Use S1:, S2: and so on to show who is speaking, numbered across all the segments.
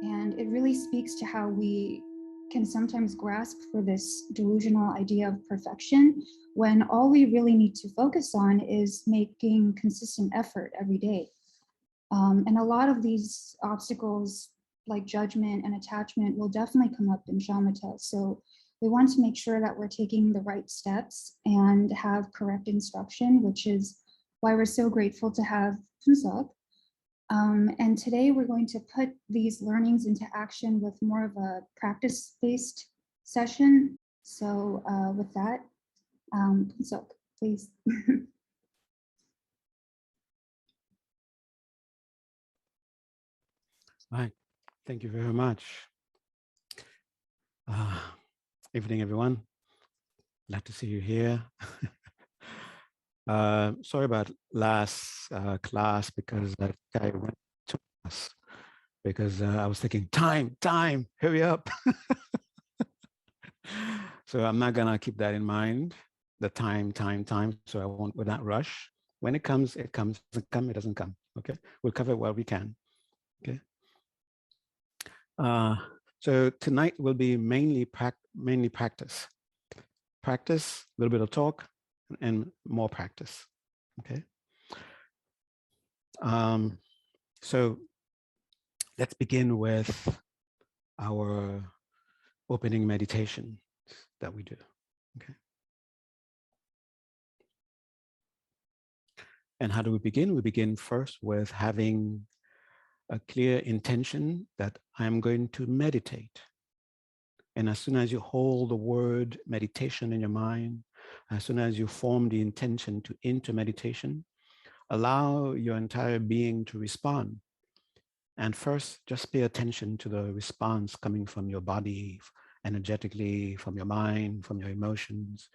S1: And it really speaks to how we can sometimes grasp for this delusional idea of perfection when all we really need to focus on is making consistent effort every day. And a lot of these obstacles, like judgment and attachment, will definitely come up in Shamatha. So we want to make sure that we're taking the right steps and have correct instruction, which is why we're so grateful to have Phuntsok. And today we're going to put these learnings into action with more of a practice-based session. So with that, Phuntsok, please.
S2: Right. Thank you very much. Evening, everyone. Glad to see you here. Sorry about last class because I went to class because I was thinking, time, hurry up. So I'm not gonna keep that in mind, the time. So I won't, will not rush. When it comes, it comes. Doesn't come, it doesn't come. Okay, we'll cover what we can. Okay. So tonight will be mainly practice. Practice, a little bit of talk, and more practice. Okay. So let's begin with our opening meditation that we do. Okay. And how do we begin? We begin first with having a clear intention that I'm going to meditate. And as soon as you hold the word meditation in your mind, as soon as you form the intention to enter meditation, allow your entire being to respond. And first, just pay attention to the response coming from your body, energetically, from your mind, from your emotions,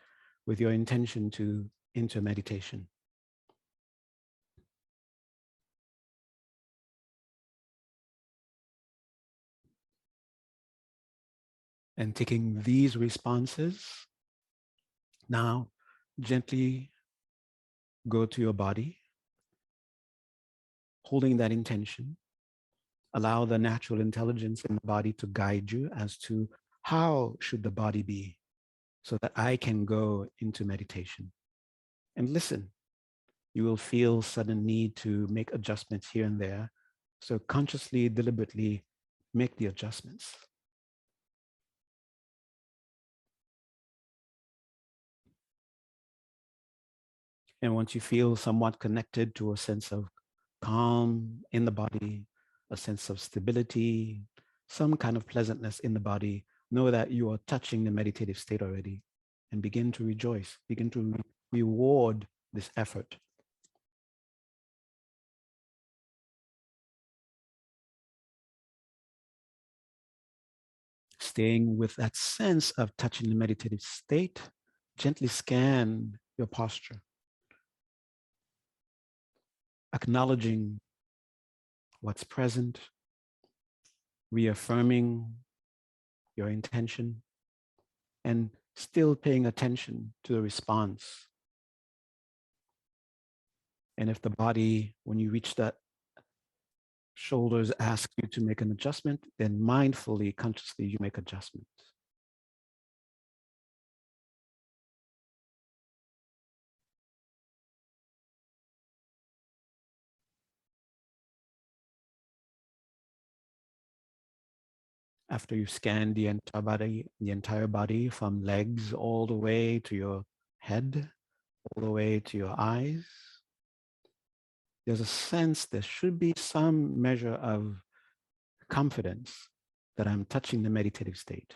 S2: with your intention to enter meditation. And taking these responses, now gently go to your body, holding that intention. Allow the natural intelligence in the body to guide you as to how should the body be so that I can go into meditation. And listen, you will feel sudden need to make adjustments here and there. So consciously, deliberately make the adjustments. And once you feel somewhat connected to a sense of calm in the body, a sense of stability, some kind of pleasantness in the body, know that you are touching the meditative state already and begin to rejoice, begin to reward this effort. Staying with that sense of touching the meditative state, gently scan your posture, acknowledging what's present, reaffirming your intention, and still paying attention to the response. And if the body, when you reach that shoulders ask you to make an adjustment, then mindfully, consciously, you make adjustments. After you scan the entire body from legs all the way to your head, all the way to your eyes, there's a sense there should be some measure of confidence that I'm touching the meditative state.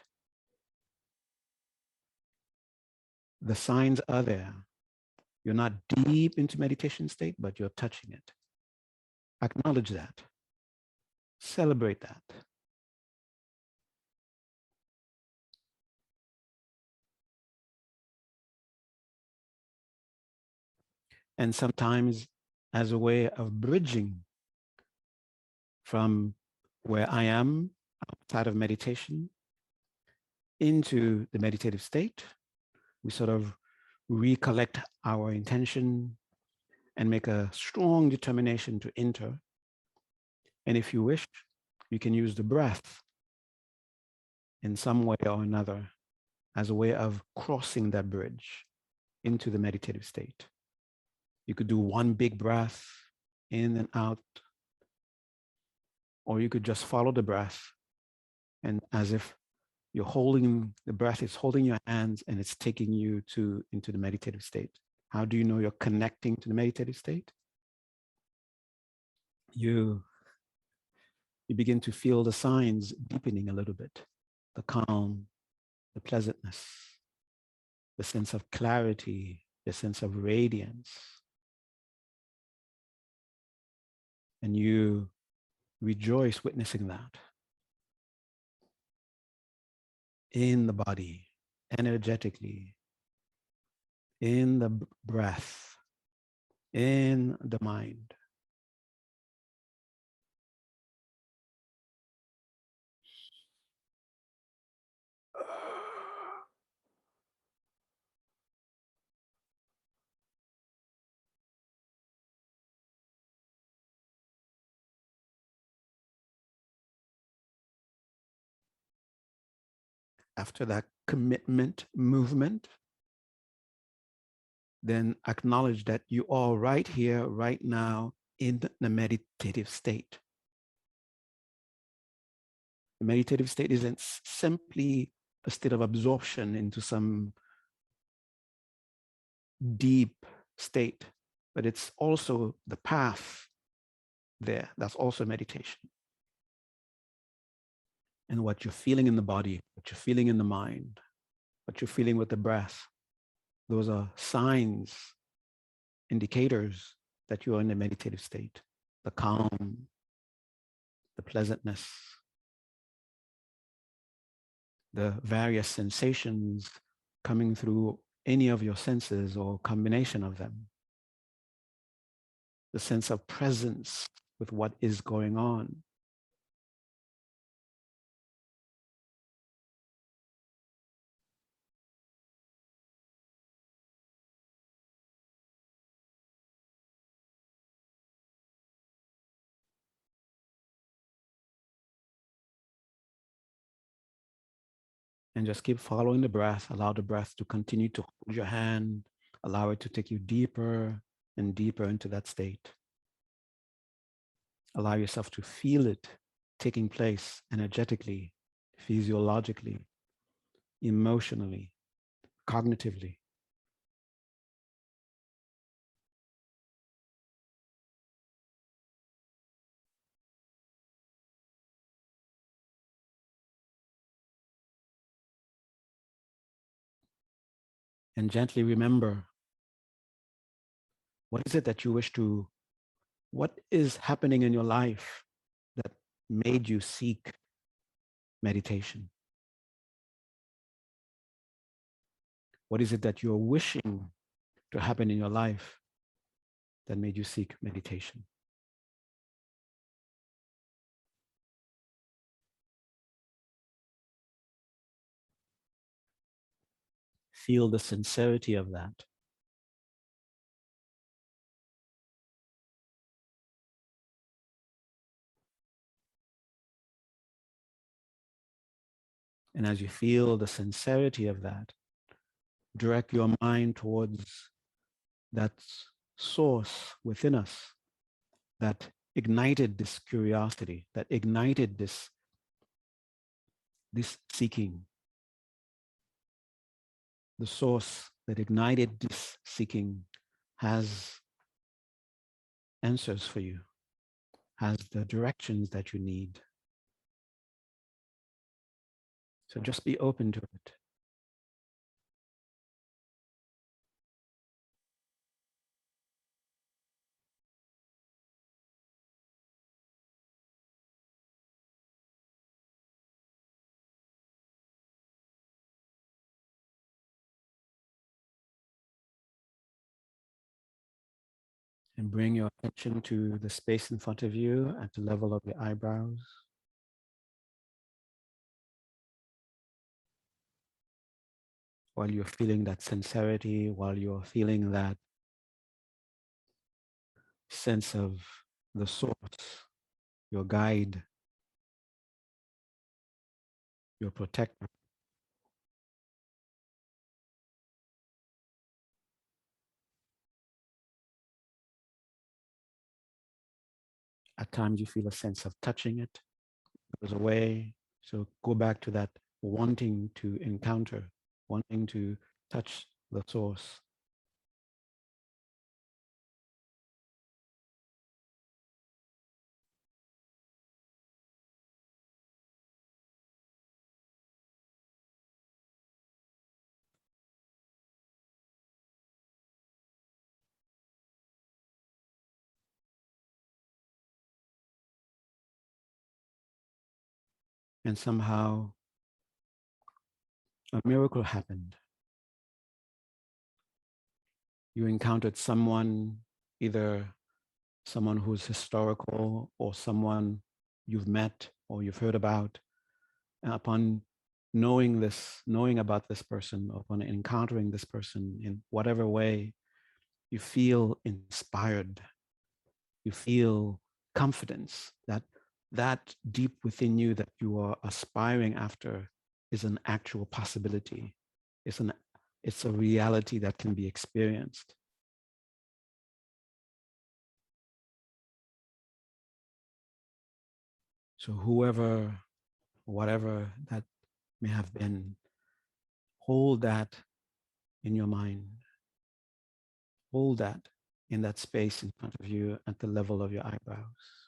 S2: The signs are there. You're not deep into meditation state, but you're touching it. Acknowledge that. Celebrate that. And sometimes as a way of bridging from where I am outside of meditation into the meditative state, we sort of recollect our intention and make a strong determination to enter. And if you wish, You can use the breath in some way or another as a way of crossing that bridge into the meditative state. You could do one big breath in and out, or you could just follow the breath and as if you're holding the breath, it's holding your hands and it's taking you into the meditative state. How do you know you're connecting to the meditative state? You begin to feel the signs deepening a little bit, the calm, the pleasantness, the sense of clarity, the sense of radiance. And you rejoice witnessing that in the body, energetically, in the breath, in the mind. After that commitment movement, then acknowledge that you are right here, right now, in the meditative state. The meditative state isn't simply a state of absorption into some deep state, but it's also the path there. That's also meditation. And what you're feeling in the body, what you're feeling in the mind, what you're feeling with the breath, those are signs, indicators that you are in a meditative state. The calm, the pleasantness, the various sensations coming through any of your senses or combination of them. The sense of presence with what is going on. And just keep following the breath. Allow the breath to continue to hold your hand. Allow it to take you deeper and deeper into that state. Allow yourself to feel it taking place energetically, physiologically, emotionally, cognitively. And gently remember, what is it that you wish to, what is happening in your life that made you seek meditation? What is it that you're wishing to happen in your life that made you seek meditation? Feel the sincerity of that. And as you feel the sincerity of that, direct your mind towards that source within us that ignited this curiosity, that ignited this seeking. The source that ignited this seeking has answers for you, has the directions that you need. So just be open to it. And bring your attention to the space in front of you at the level of your eyebrows. While you're feeling that sincerity, while you're feeling that sense of the source, your guide, your protector. At times you feel a sense of touching it, it goes away. So go back to that wanting to encounter, wanting to touch the source. And somehow a miracle happened. You encountered someone, either someone who's historical or someone you've met or you've heard about. And upon knowing about this person, upon encountering this person in whatever way, you feel inspired. You feel confidence that that deep within you that you are aspiring after is an actual possibility. It's an it's a reality that can be experienced. So whoever, whatever that may have been, hold that in your mind. Hold that in that space in front of you at the level of your eyebrows.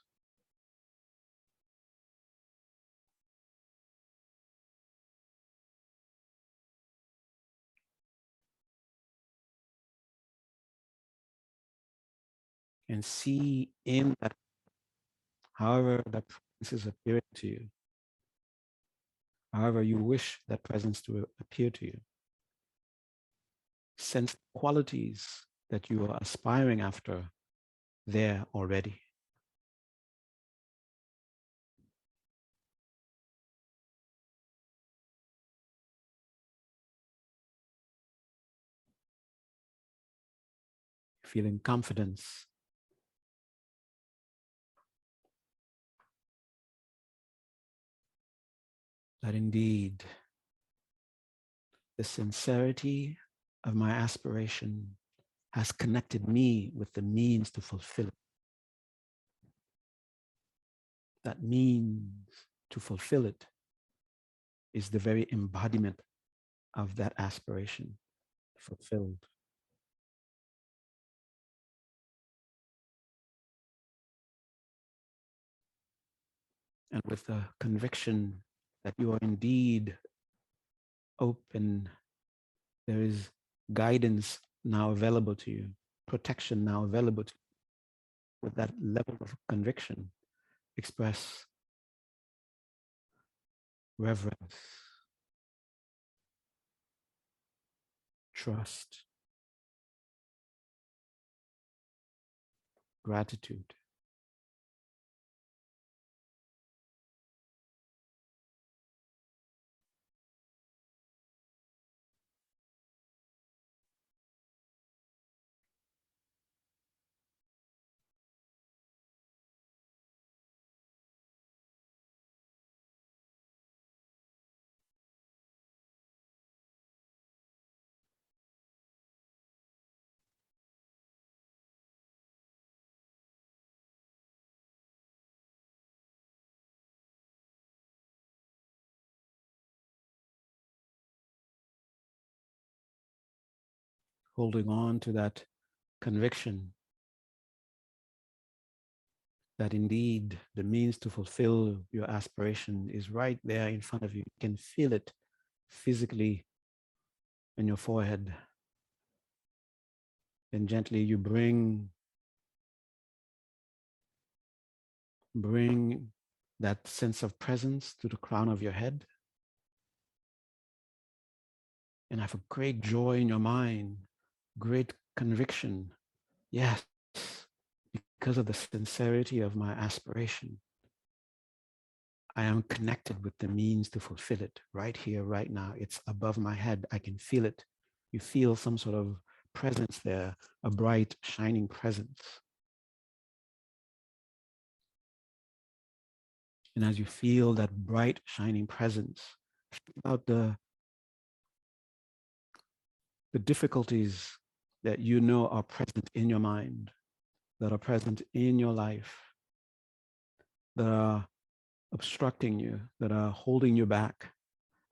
S2: And see in that, however that presence is appearing to you, however you wish that presence to appear to you, sense qualities that you are aspiring after there already. Feeling confidence that indeed the sincerity of my aspiration has connected me with the means to fulfill it. That means to fulfill it is the very embodiment of that aspiration fulfilled. And with the conviction that you are indeed open, there is guidance now available to you, protection now available to you. With that level of conviction, express reverence, trust, gratitude. Holding on to that conviction that indeed the means to fulfill your aspiration is right there in front of you. You can feel it physically in your forehead. And gently you bring that sense of presence to the crown of your head and have a great joy in your mind, great conviction. Yes, because of the sincerity of my aspiration, I am connected with the means to fulfill it right here, right now. It's above my head. I can feel it. You feel some sort of presence there, a bright, shining presence. And as you feel that bright, shining presence, about the difficulties that you know are present in your mind, that are present in your life, that are obstructing you, that are holding you back,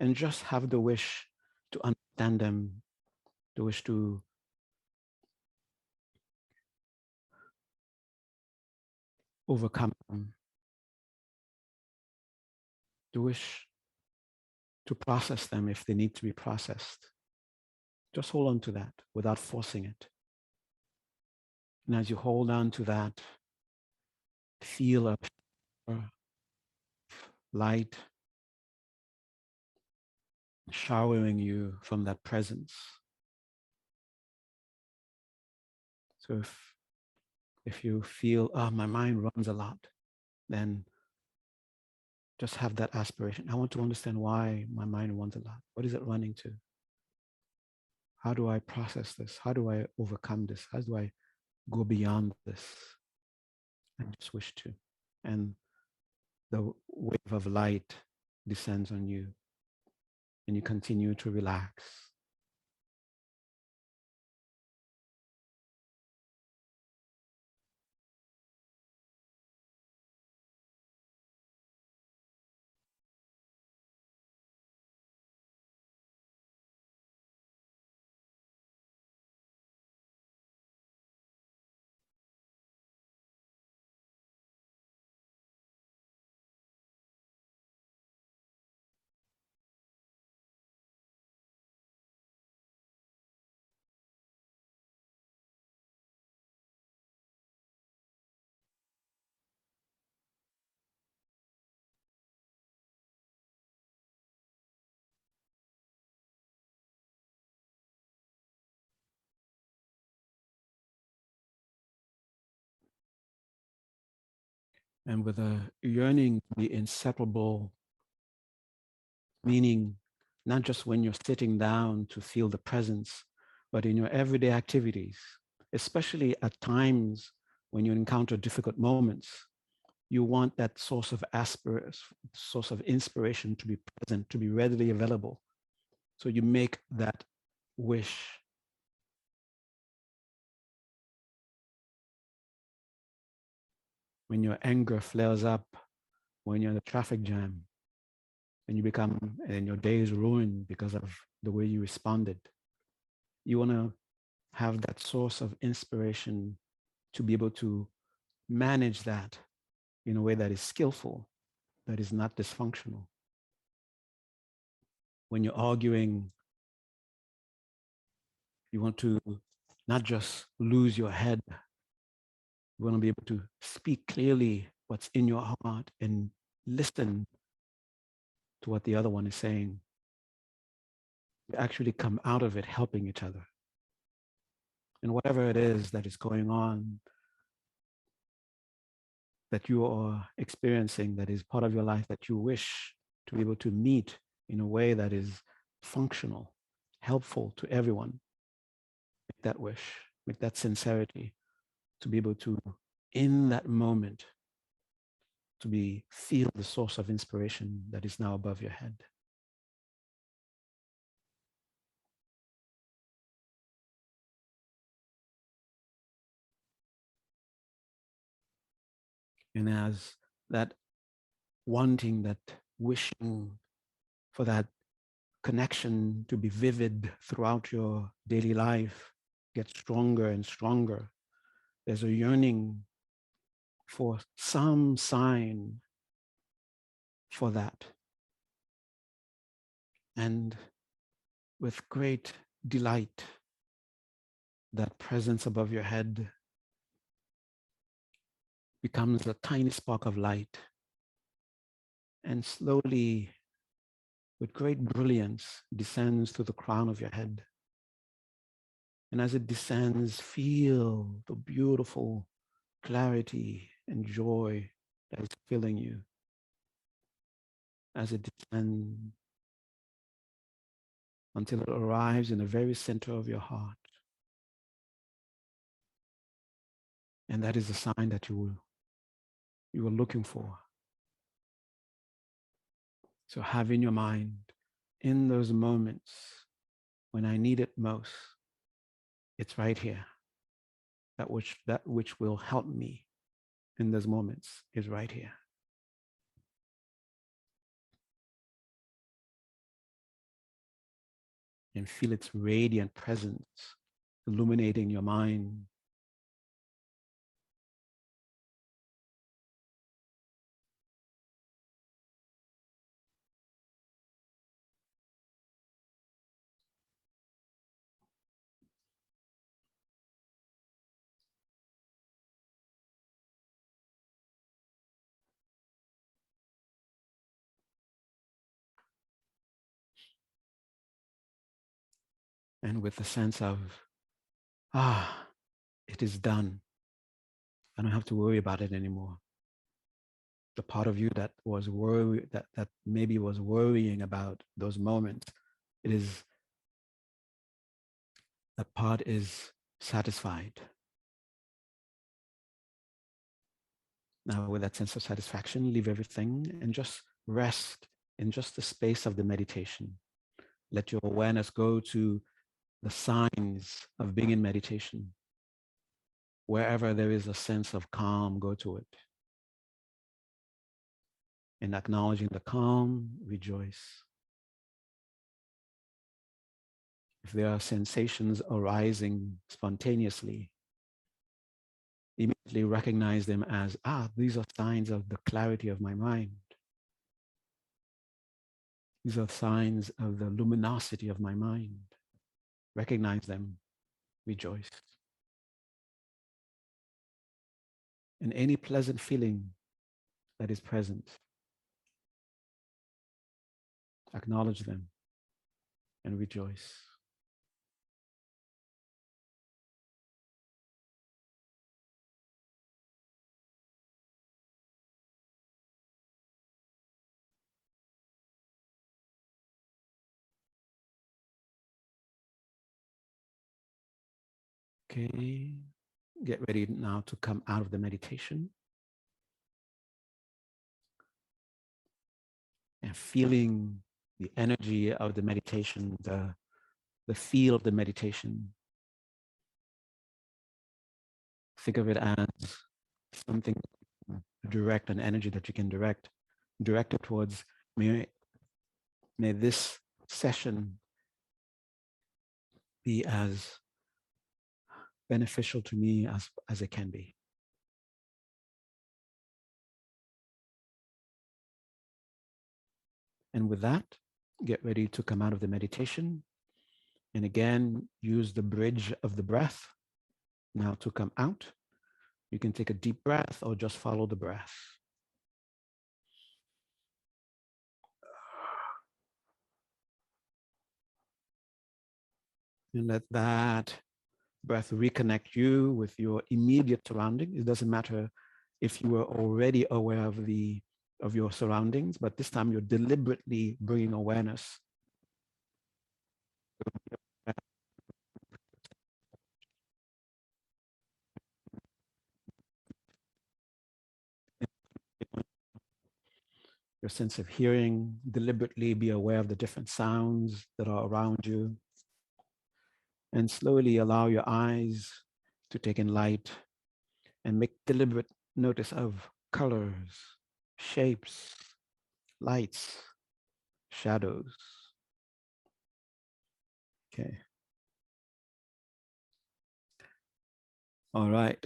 S2: and just have the wish to understand them, the wish to overcome them, the wish to process them if they need to be processed. Just hold on to that without forcing it. And as you hold on to that, feel a light showering you from that presence. So if you feel, oh, my mind runs a lot, then just have that aspiration. I want to understand why my mind runs a lot. What is it running to? How do I process this? How do I overcome this? How do I go beyond this? I just wish to. And the wave of light descends on you and you continue to relax. And with a yearning to be inseparable, meaning not just when you're sitting down to feel the presence, but in your everyday activities, especially at times when you encounter difficult moments, you want that source of inspiration to be present, to be readily available. So you make that wish. When your anger flares up, when you're in a traffic jam, and your day is ruined because of the way you responded, you want to have that source of inspiration to be able to manage that in a way that is skillful, that is not dysfunctional. When you're arguing, you want to not just lose your head. You want to be able to speak clearly what's in your heart and listen to what the other one is saying. You actually come out of it helping each other. And whatever it is that is going on, that you are experiencing, that is part of your life, that you wish to be able to meet in a way that is functional, helpful to everyone, make that wish, make that sincerity to be able to, in that moment, to feel the source of inspiration that is now above your head. And as that wanting, that wishing for that connection to be vivid throughout your daily life gets stronger and stronger, there's a yearning for some sign for that. And with great delight, that presence above your head becomes a tiny spark of light. And slowly, with great brilliance, descends to the crown of your head. And as it descends, feel the beautiful clarity and joy that is filling you. As it descends until it arrives in the very center of your heart. And that is the sign that you were looking for. So have in your mind in those moments when I need it most, it's right here. That which will help me in those moments is right here. And feel its radiant presence illuminating your mind. And with the sense of, it is done. I don't have to worry about it anymore. The part of you that was that maybe was worrying about those moments, that part is satisfied. Now, with that sense of satisfaction, leave everything and just rest in just the space of the meditation. Let your awareness go to the signs of being in meditation. Wherever there is a sense of calm, go to it. And acknowledging the calm, rejoice. If there are sensations arising spontaneously, immediately recognize them as, these are signs of the clarity of my mind. These are signs of the luminosity of my mind. Recognize them, rejoice. And any pleasant feeling that is present, acknowledge them and rejoice. Okay, get ready now to come out of the meditation. And feeling the energy of the meditation, the feel of the meditation. Think of it as something direct, an energy that you can direct it towards, may this session be as beneficial to me as it can be. And with that, get ready to come out of the meditation. And again, use the bridge of the breath now to come out. You can take a deep breath or just follow the breath. And let that breath reconnect you with your immediate surrounding. It doesn't matter if you were already aware of your surroundings, but this time you're deliberately bringing awareness. Your sense of hearing, deliberately be aware of the different sounds that are around you. And slowly allow your eyes to take in light and make deliberate notice of colors, shapes, lights, shadows. Okay. All right.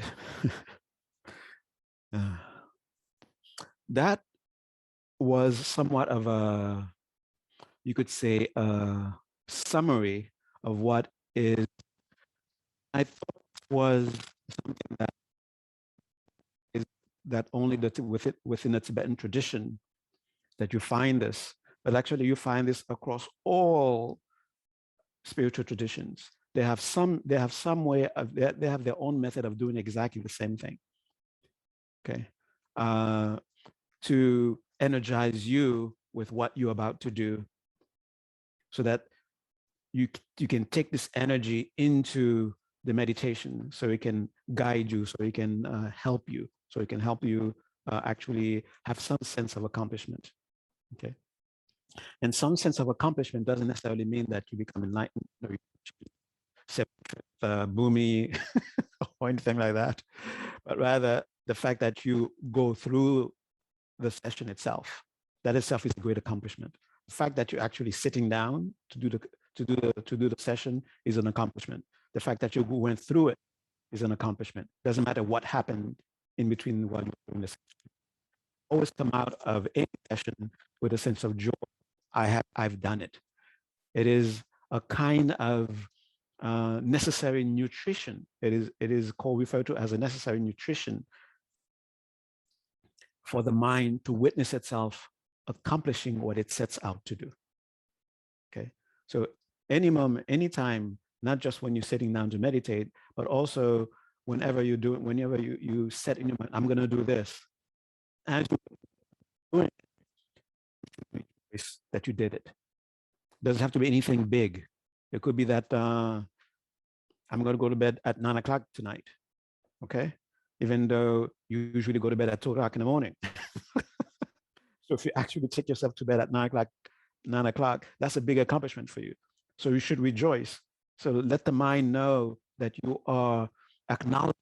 S2: That was somewhat of a, you could say, a summary of what is, I thought was something that is that only within the Tibetan tradition that you find this, but actually you find this across all spiritual traditions. They have some way of, they have their own method of doing exactly the same thing. Okay. To energize you with what you're about to do so that you can take this energy into the meditation, so it can guide you, so it can help you, actually have some sense of accomplishment. Okay. And some sense of accomplishment doesn't necessarily mean that you become enlightened or you boomy or anything like that, but rather the fact that you go through the session itself. That itself is a great accomplishment. The fact that you're actually sitting down to do the session is an accomplishment. The fact that you went through it is an accomplishment. Doesn't matter what happened in between while you're doing this. Always come out of any session with a sense of joy. I've done it. It is a kind of necessary nutrition. It is called, referred to as a necessary nutrition for the mind to witness itself accomplishing what it sets out to do. Okay, so any moment, anytime, not just when you're sitting down to meditate, but also whenever you do it, whenever you set in your mind, I'm going to do this, as you're doing it, that you did it. Doesn't have to be anything big. It could be that I'm going to go to bed at 9 o'clock tonight. Okay, even though you usually go to bed at 2 o'clock in the morning. So if you actually take yourself to bed at 9 o'clock, that's a big accomplishment for you. So you should rejoice. So let the mind know that you are acknowledging.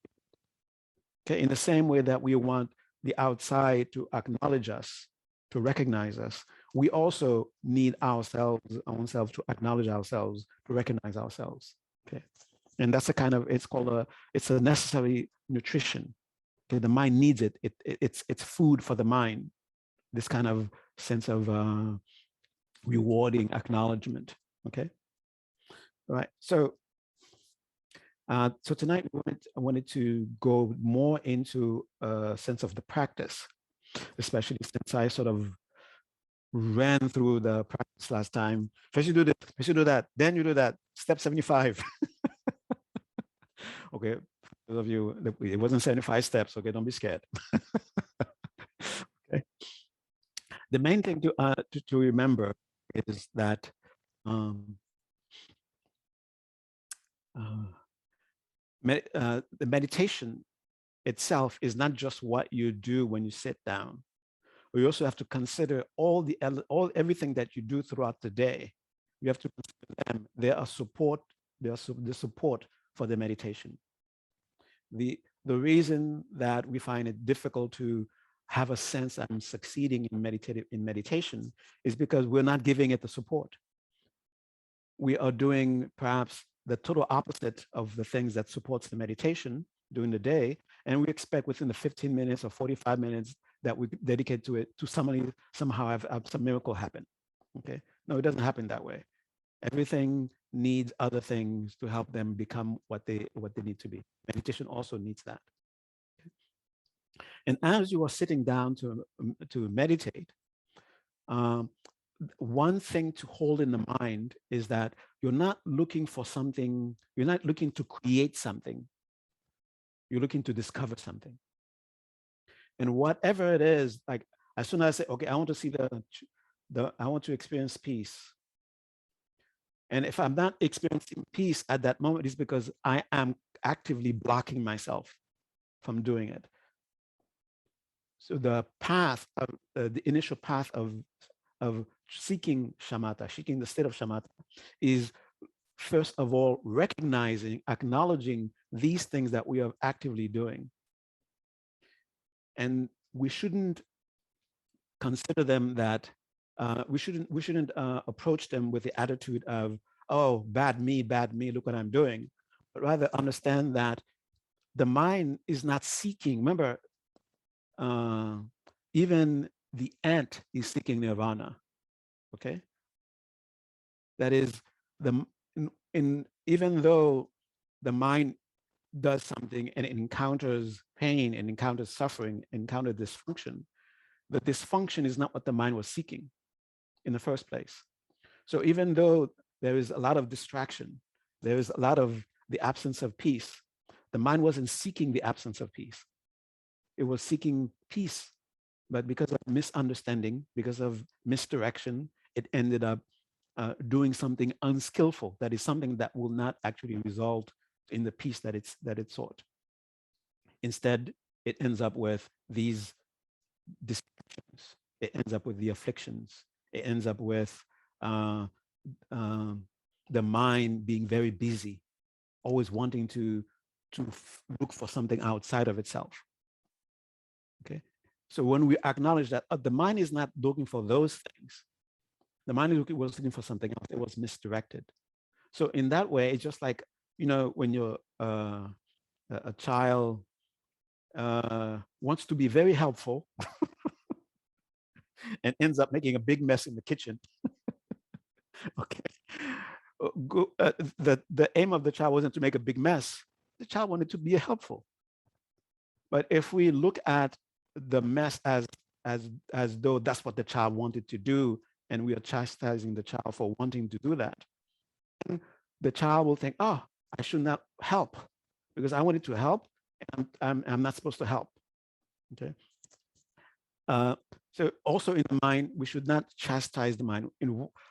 S2: Okay, in the same way that we want the outside to acknowledge us, to recognize us, we also need ourselves to acknowledge ourselves, to recognize ourselves. Okay, and that's a kind of, it's a necessary nutrition. Okay, the mind needs it. It's food for the mind. This kind of sense of rewarding acknowledgement. Okay, all right. So tonight I wanted to go more into a sense of the practice, especially since I sort of ran through the practice last time. First you do this, first you do that, then you do that. Step 75. Okay, for those of you, it wasn't 75 steps. Okay, don't be scared. Okay. The main thing to remember is that the meditation itself is not just what you do when you sit down. We also have to consider everything that you do throughout the day. You have to consider them. They are support. They are the support for the meditation. The reason that we find it difficult to have a sense I'm succeeding in meditation is because we're not giving it the support. We are doing perhaps the total opposite of the things that supports the meditation during the day, and we expect within the 15 minutes or 45 minutes that we dedicate to it to somehow have some miracle happen. Okay, no, it doesn't happen that way. Everything needs other things to help them become what they need to be. Meditation also needs that. And as you are sitting down to meditate, one thing to hold in the mind is that you're not looking for something, you're not looking to create something, you're looking to discover something. And whatever it is, like as soon as I say, okay, I want to see I want to experience peace. And if I'm not experiencing peace at that moment, it's because I am actively blocking myself from doing it. So the path of the initial path of seeking shamatha, seeking the state of shamatha, is first of all recognizing, acknowledging these things that we are actively doing. And we shouldn't consider them that we shouldn't approach them with the attitude of, oh, bad me, look what I'm doing, but rather understand that the mind is not seeking. Remember, even the ant is seeking nirvana. Okay, that is even though the mind does something and it encounters pain and encounters suffering, encounters dysfunction, the dysfunction is not what the mind was seeking in the first place. So even though there is a lot of distraction, there is a lot of the absence of peace, the mind wasn't seeking the absence of peace. It was seeking peace, but because of misunderstanding, because of misdirection, it ended up doing something unskillful. That is something that will not actually result in the peace that it sought. Instead, it ends up with these distractions. It ends up with the afflictions. it ends up with uh, the mind being very busy, always wanting to look for something outside of itself. Okay, so when we acknowledge that the mind is not looking for those things, the mind was looking for something else. It was misdirected. So in that way, it's just like, when you're a child wants to be very helpful and ends up making a big mess in the kitchen. Okay. The aim of the child wasn't to make a big mess. The child wanted to be helpful. But if we look at the mess as though that's what the child wanted to do, and we are chastising the child for wanting to do that, the child will think, oh, I should not help because I wanted to help, and I'm not supposed to help. Okay. So also in the mind, we should not chastise the mind.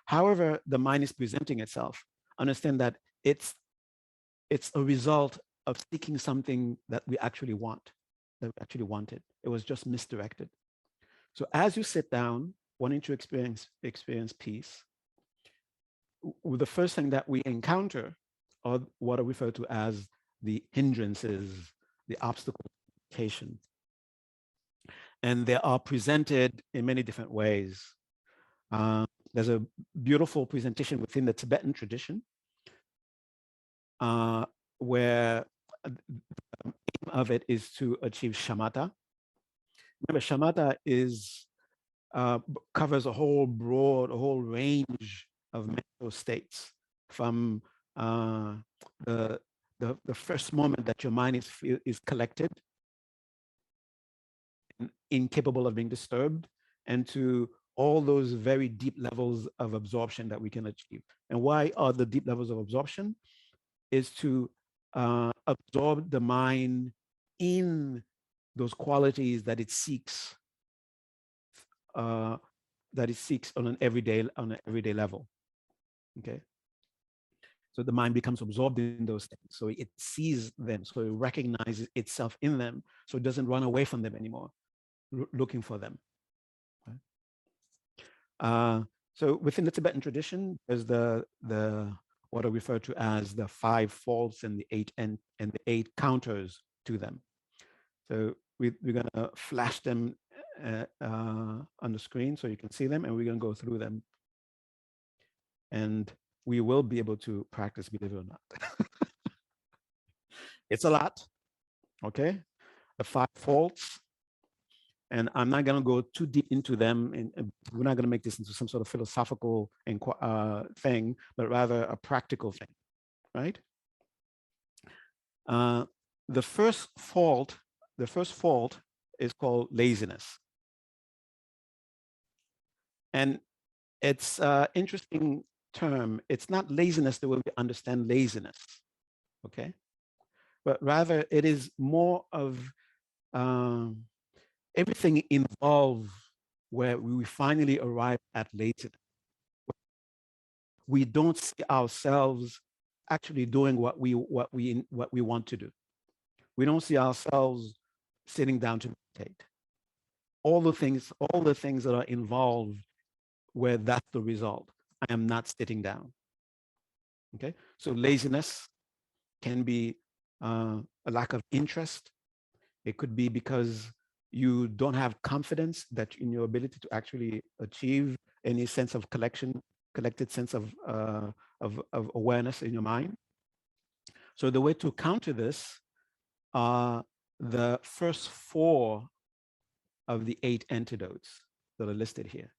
S2: However the mind is presenting itself, understand that it's a result of seeking something that we actually want, that we actually wanted. It was just misdirected. So as you sit down, wanting to experience peace, the first thing that we encounter are what are referred to as the hindrances, the obstacles, and they are presented in many different ways. There's a beautiful presentation within the Tibetan tradition where the aim of it is to achieve shamatha. Remember, shamatha covers a whole range of mental states, from the first moment that your mind is collected, incapable of being disturbed, and to all those very deep levels of absorption that we can achieve. And why are the deep levels of absorption? Is to absorb the mind in those qualities that it seeks, on an everyday level. Okay. So the mind becomes absorbed in those things. So it sees them. So it recognizes itself in them. So it doesn't run away from them anymore, looking for them. So within the Tibetan tradition, there's the what are referred to as the 5 faults and the 8 counters to them. So we're going to flash them on the screen so you can see them, and we're going to go through them. And we will be able to practice, believe it or not. It's a lot, okay? The 5 faults, and I'm not going to go too deep into them, and we're not going to make this into some sort of philosophical thing, but rather a practical thing, right? The first fault is called laziness. And it's an interesting term. It's not laziness the way we understand laziness, okay? But rather it is more of everything involved where we finally arrive at laziness. We don't see ourselves actually doing what we want to do. We don't see ourselves sitting down to meditate. All the things that are involved where that's the result. I am not sitting down. Okay, so laziness can be a lack of interest. It could be because you don't have confidence that in your ability to actually achieve any sense of collected sense of awareness in your mind. So the way to counter this are the first 4 of the 8 antidotes that are listed here.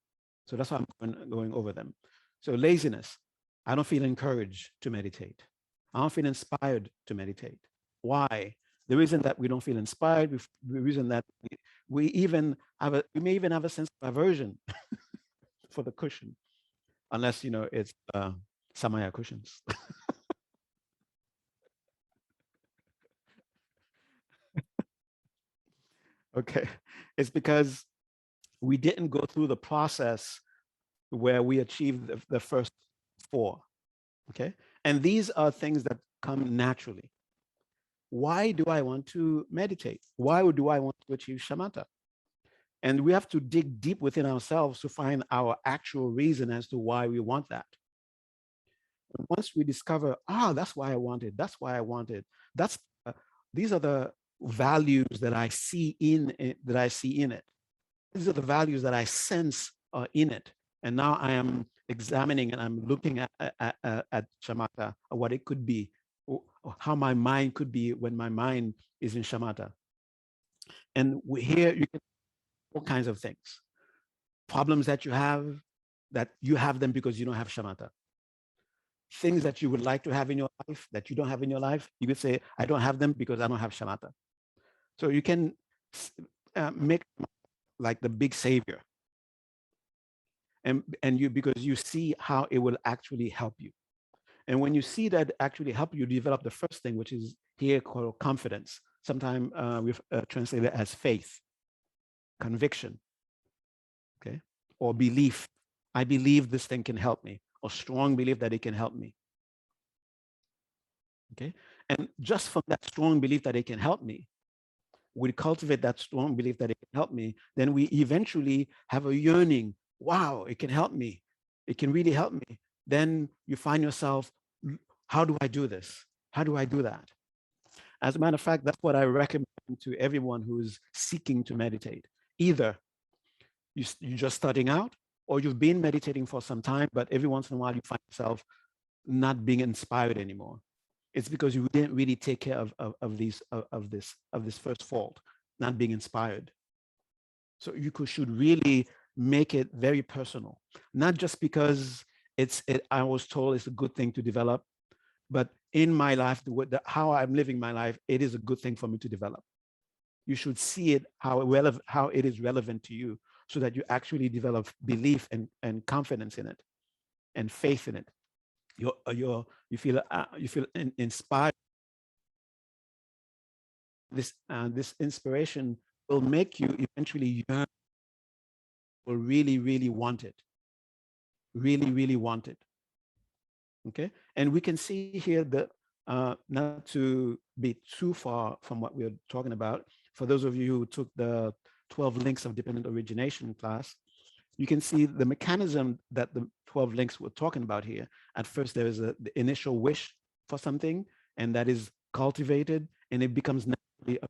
S2: So that's why I'm going over them. So laziness, I don't feel encouraged to meditate. I don't feel inspired to meditate. Why? The reason that we don't feel inspired, the reason that we may even have a sense of aversion for the cushion, unless it's Samaya cushions. Okay, it's because we didn't go through the process where we achieved the first 4. Okay, and these are things that come naturally. Why do I want to meditate? Why do I want to achieve shamatha? And we have to dig deep within ourselves to find our actual reason as to why we want that. And once we discover, that's why I want it, that's why I want it, that's these are the values that I see in it, These are the values that I sense in it. And now I am examining and I'm looking at shamatha, or what it could be, or how my mind could be when my mind is in shamatha. And here you can all kinds of things. Problems that you have them because you don't have shamatha. Things that you would like to have in your life that you don't have in your life, you could say, I don't have them because I don't have shamatha. So you can make like the big savior. And you, because you see how it will actually help you. And when you see that actually help you, develop the first thing, which is here called confidence. Sometimes we've translated as faith, conviction, okay, or belief. I believe this thing can help me, or strong belief that it can help me. Okay, and just from that strong belief that it can help me, we cultivate that strong belief that it can help me, then we eventually have a yearning. Wow, it can help me. It can really help me. Then you find yourself, how do I do this? How do I do that? As a matter of fact, that's what I recommend to everyone who's seeking to meditate. Either you're just starting out, or you've been meditating for some time, but every once in a while you find yourself not being inspired anymore. It's because you didn't really take care of this first fault, not being inspired. So you should really make it very personal, not just because I was told it's a good thing to develop, but in my life, how I'm living my life, it is a good thing for me to develop. You should see it how it is relevant to you, so that you actually develop belief and confidence in it, and faith in it. You feel inspired. This inspiration will make you eventually yearn, will really want it, really want it. Okay, and we can see here that not to be too far from what we're talking about. For those of you who took the 12 links of dependent origination class, you can see the mechanism that the 12 links we're talking about here. At first, there is the initial wish for something, and that is cultivated, and it becomes naturally a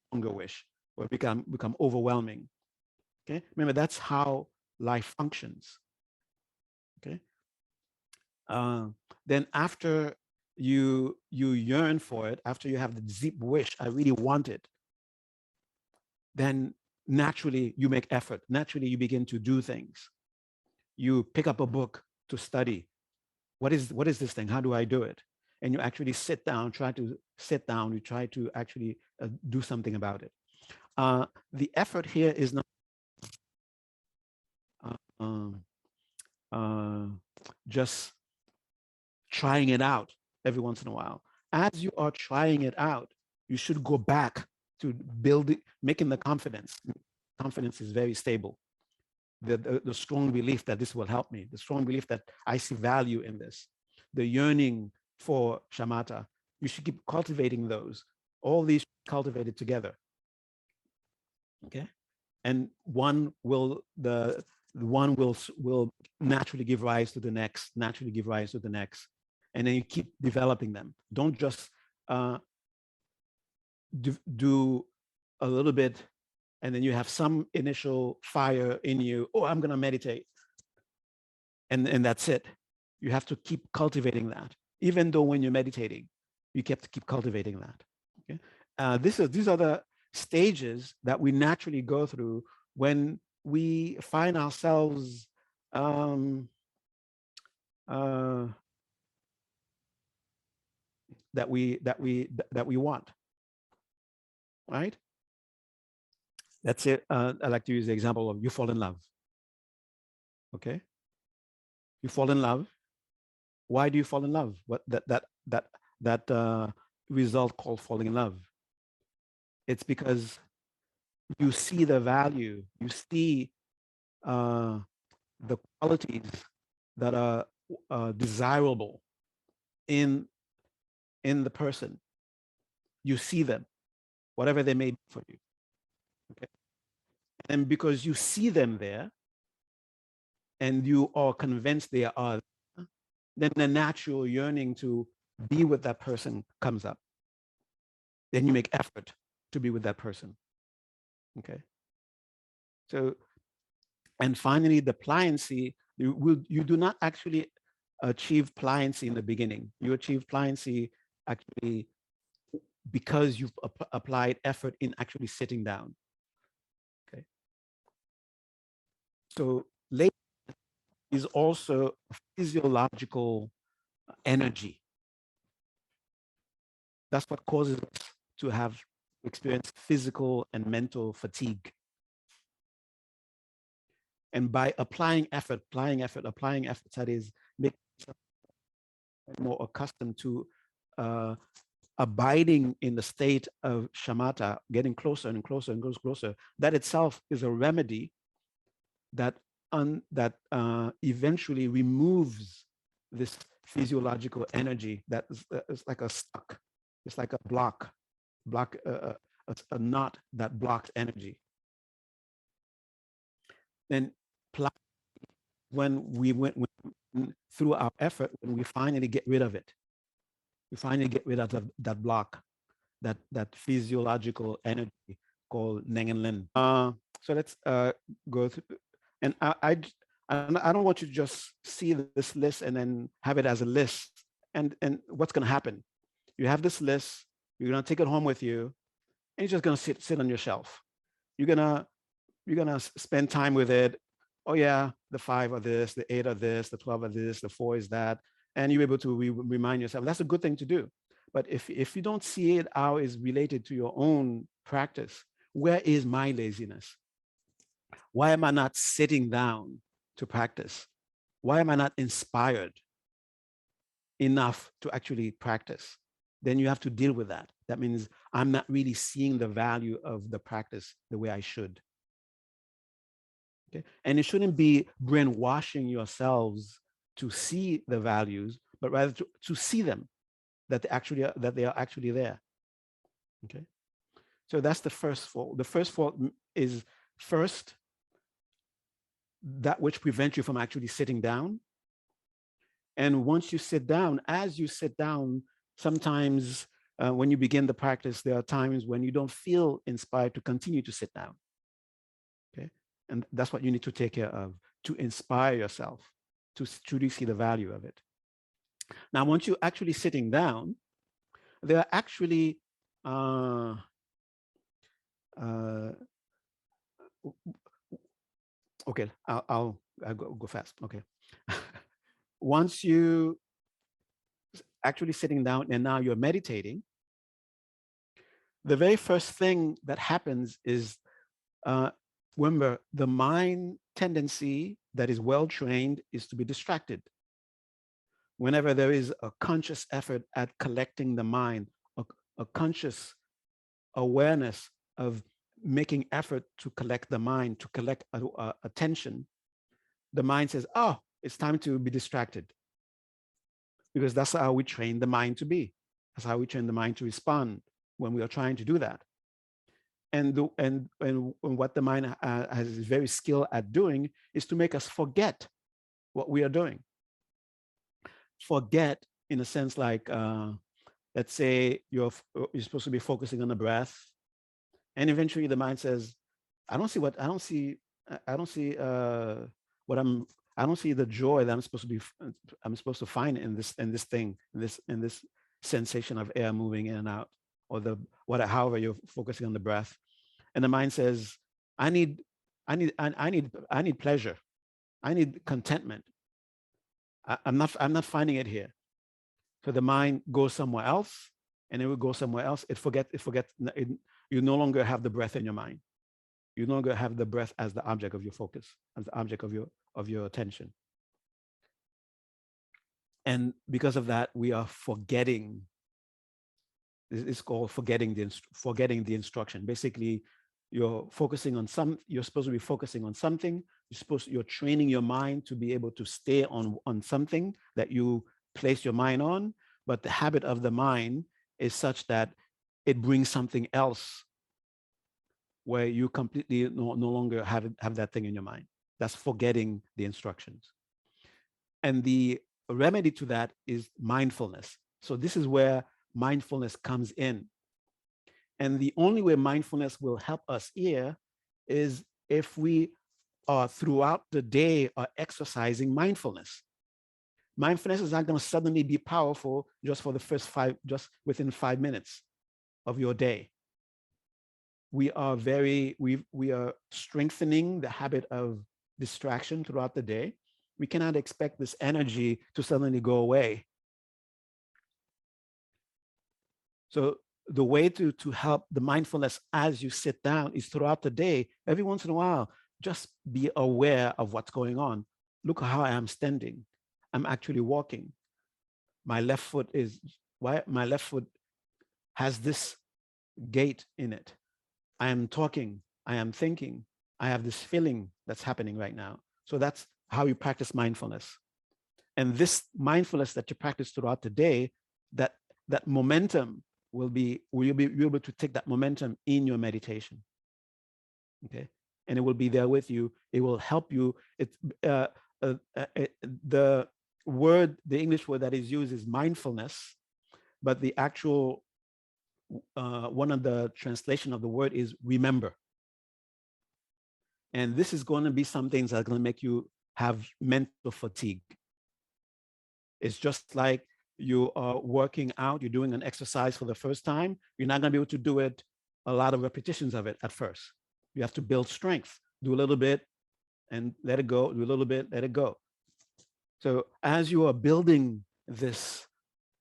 S2: stronger wish, or become overwhelming. Okay, remember, that's how life functions. Okay, uh, then after you yearn for it, after you have the deep wish, I really want it, then naturally you make effort. Naturally, you begin to do things. You pick up a book to study. What is this thing? How do I do it? And you actually sit down, you try to actually do something about it. The effort here is not uh, um, uh, just trying it out every once in a while. As you are trying it out, you should go back to making the confidence. Confidence is very stable. The strong belief that this will help me, the strong belief that I see value in this, the yearning for shamatha, you should keep cultivating those. All these cultivated together. Okay, and one will naturally give rise to the next, and then you keep developing them. Don't just do a little bit, and then you have some initial fire in you. Oh, I'm going to meditate, and that's it. You have to keep cultivating that, even though when you're meditating, you have to keep cultivating that. Okay, these are the stages that we naturally go through when we find ourselves that we want, right? That's it. I like to use the example of you fall in love. Okay, you fall in love. Why do you fall in love? What that result called falling in love? It's because you see the value, you see the qualities that are desirable in the person. You see them, whatever they may be for you. Okay, And because you see them there and you are convinced they are there, then the natural yearning to be with that person comes up. Then you make effort to be with that person. Okay. So, and finally, the pliancy, you do not actually achieve pliancy in the beginning. You achieve pliancy actually because you've applied effort in actually sitting down. Okay. So latent is also a physiological energy. That's what causes us to have experience physical and mental fatigue. And by applying effort, that is, make more accustomed to abiding in the state of shamatha, getting closer and closer and closer, that itself is a remedy that eventually removes this physiological energy that is like a stuck. It's like a a knot that blocks energy. Then when we went through our effort, when we finally get rid of it, we finally get rid of that block, that physiological energy called Nengenlen. So let's go through, and I don't want you to just see this list and then have it as a list. And what's going to happen? You have this list. You're going to take it home with you, and you're just going to sit on your shelf. You're gonna spend time with it. Oh yeah, the 5 are this, the 8 are this, the 12 are this, the 4 is that, and you're able to remind yourself. That's a good thing to do. But if you don't see it how is related to your own practice, where is my laziness? Why am I not sitting down to practice? Why am I not inspired enough to actually practice? Then you have to deal with that. That means I'm not really seeing the value of the practice the way I should. Okay? And it shouldn't be brainwashing yourselves to see the values, but rather to see them, that they are actually there. Okay. So that's the first fault. The first fault is first that which prevents you from actually sitting down. And once you sit down, as you sit down, sometimes when you begin the practice, there are times when you don't feel inspired to continue to sit down. Okay. And that's what you need to take care of, to inspire yourself, to truly see the value of it. Now, once you're actually sitting down, there are actually okay, I'll go fast. Okay. Once you actually sitting down and now you're meditating, the very first thing that happens is, remember, the mind tendency that is well trained is to be distracted. Whenever there is a conscious effort at collecting the mind, a conscious awareness of making effort to collect the mind, to collect attention, the mind says, oh, it's time to be distracted. Because that's how we train the mind to be. That's how we train the mind to respond when we are trying to do that. And what the mind has very skill at doing is to make us forget what we are doing. Forget in a sense like, let's say you're supposed to be focusing on the breath, and eventually the mind says, I don't see what I don't see what I don't see the joy that I'm supposed to find in this thing, in this sensation of air moving in and out, or however you're focusing on the breath. And the mind says, I need pleasure. I need contentment. I'm not finding it here. So the mind goes somewhere else, and it will go somewhere else. It forgets. You no longer have the breath in your mind. You no longer have the breath as the object of your focus, as the object of your attention. And because of that, we are forgetting. It's called forgetting the instruction. Basically, you're focusing on you're supposed to be focusing on something. You're training your mind to be able to stay on something that you place your mind on, but the habit of the mind is such that it brings something else where you completely no longer have that thing in your mind. That's forgetting the instructions. And the remedy to that is mindfulness. So this is where mindfulness comes in. And the only way mindfulness will help us here is if we are throughout the day are exercising mindfulness. Mindfulness is not going to suddenly be powerful just for the first just within 5 minutes of your day. We are strengthening the habit of distraction throughout the day. We cannot expect this energy to suddenly go away. So the way to help the mindfulness as you sit down is throughout the day, every once in a while, just be aware of what's going on. Look how I am standing. I'm actually walking. My left foot has this gait in it. I am talking, I am thinking, I have this feeling that's happening right now. So that's how you practice mindfulness. And this mindfulness that you practice throughout the day, that momentum you'll be able to take that momentum in your meditation. Okay. And it will be there with you. It will help you. The English word that is used is mindfulness, but the actual one of the translation of the word is remember. And this is going to be some things that are going to make you have mental fatigue. It's just like you are working out, you're doing an exercise for the first time, you're not going to be able to do it a lot of repetitions of it at first. You have to build strength, do a little bit and let it go, do a little bit, let it go. So as you are building this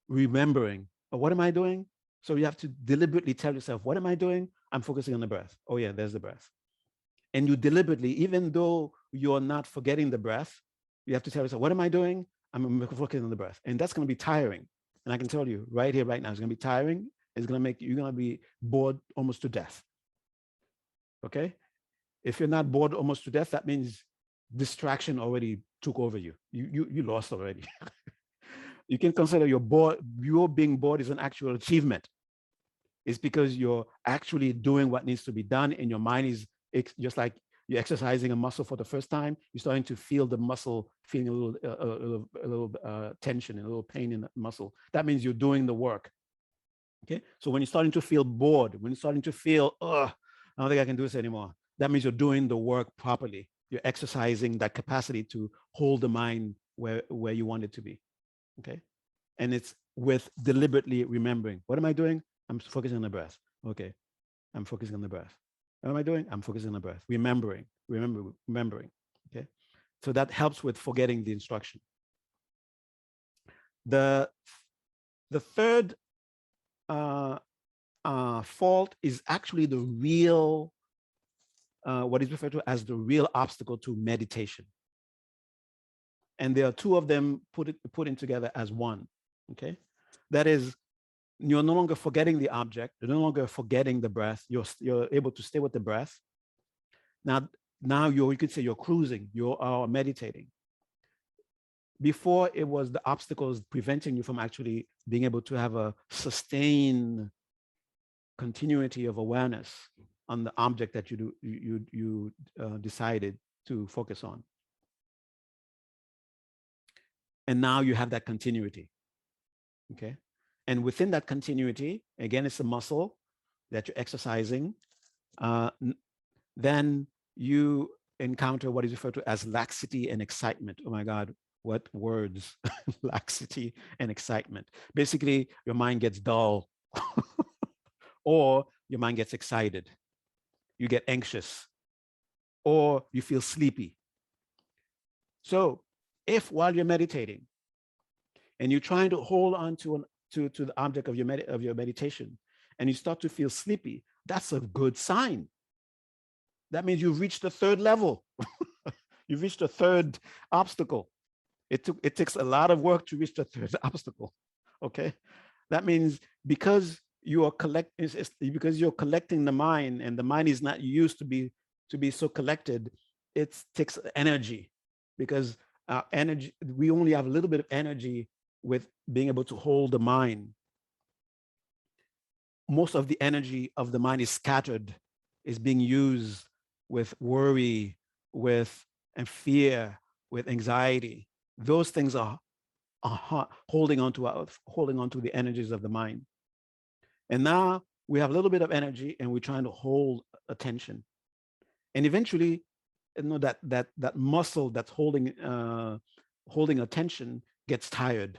S2: remembering, what am I doing? So you have to deliberately tell yourself, what am I doing? I'm focusing on the breath. Oh yeah, there's the breath. And you deliberately, even though you're not forgetting the breath, you have to tell yourself, what am I doing? I'm focusing on the breath. And that's going to be tiring. And I can tell you right here, right now, it's going to be tiring. It's going to make you're going to be bored almost to death. Okay? If you're not bored almost to death, that means distraction already took over you. You lost already. You can consider your being bored is an actual achievement. It's because you're actually doing what needs to be done, and your mind is just like you're exercising a muscle for the first time. You're starting to feel the muscle feeling a little tension and a little pain in the muscle. That means you're doing the work. Okay, so when you're starting to feel bored, when you're starting to feel, I don't think I can do this anymore, that means you're doing the work properly. You're exercising that capacity to hold the mind where you want it to be. Okay, and it's with deliberately remembering. What am I doing? I'm focusing on the breath. Okay, I'm focusing on the breath. What am I doing? I'm focusing on the breath. Remembering. Okay, so that helps with forgetting the instruction. The third fault is actually the real, what is referred to as the real obstacle to meditation. And there are two of them put in together as one. Okay, that is, you're no longer forgetting the object. You're no longer forgetting the breath. You're able to stay with the breath. Now you could say you're cruising. You are meditating. Before, it was the obstacles preventing you from actually being able to have a sustained continuity of awareness on the object that you decided to focus on. And now you have that continuity. Okay. And within that continuity, again, it's a muscle that you're exercising. Then you encounter what is referred to as laxity and excitement. Oh my God, what words? Laxity and excitement. Basically, your mind gets dull or your mind gets excited. You get anxious or you feel sleepy. So if while you're meditating and you're trying to hold on to the object of your meditation and you start to feel sleepy, that's a good sign. That means you've reached the third level. You've reached the third obstacle. It takes a lot of work to reach the third obstacle. Okay, that means because you're collecting the mind, and the mind is not used to be so collected. It takes energy, because energy, we only have a little bit of energy with being able to hold the mind. Most of the energy of the mind is scattered is being used with worry, with and fear, with anxiety, those things are holding on to the energies of the mind. And now we have a little bit of energy and we're trying to hold attention. And eventually, that muscle that's holding attention gets tired.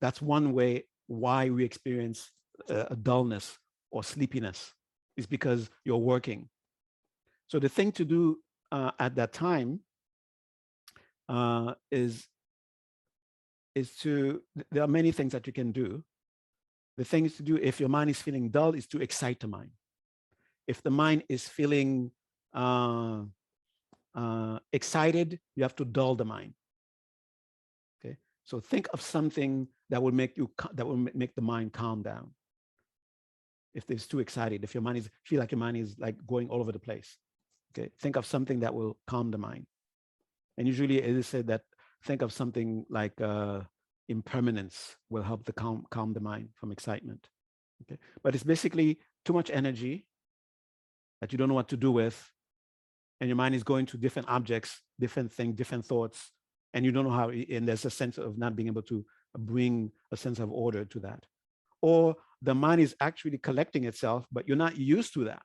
S2: That's one way why we experience a dullness or sleepiness, is because you're working. So the thing to do at that time is to, there are many things that you can do. The things to do if your mind is feeling dull is to excite the mind. If the mind is feeling excited, you have to dull the mind. Okay, so think of something that will make the mind calm down. If it's too excited, if your mind is feel like your mind is like going all over the place, okay, think of something that will calm the mind. And usually it is said that think of something like impermanence will help to calm the mind from excitement. Okay, but it's basically too much energy that you don't know what to do with, and your mind is going to different objects, different things, different thoughts, and you don't know how, and there's a sense of not being able to bring a sense of order to that. Or the mind is actually collecting itself, but you're not used to that.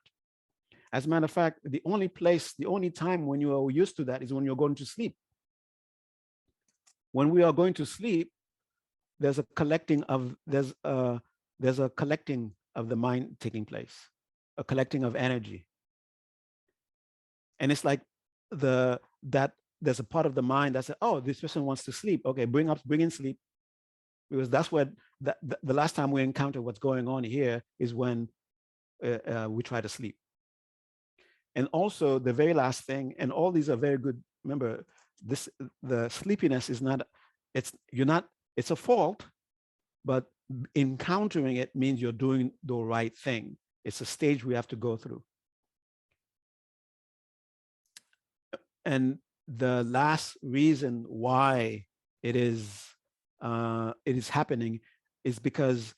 S2: As a matter of fact, the only time when you are used to that is when you're going to sleep. When we are going to sleep, there's a collecting of the mind taking place, a collecting of energy. And it's like that there's a part of the mind that says, oh, this person wants to sleep. Okay, bring in sleep. Because that's what the last time we encounter what's going on here is when we try to sleep. And also the very last thing, and all these are very good. Remember, the sleepiness is not, it's a fault, but encountering it means you're doing the right thing. It's a stage we have to go through. And the last reason why it is happening is because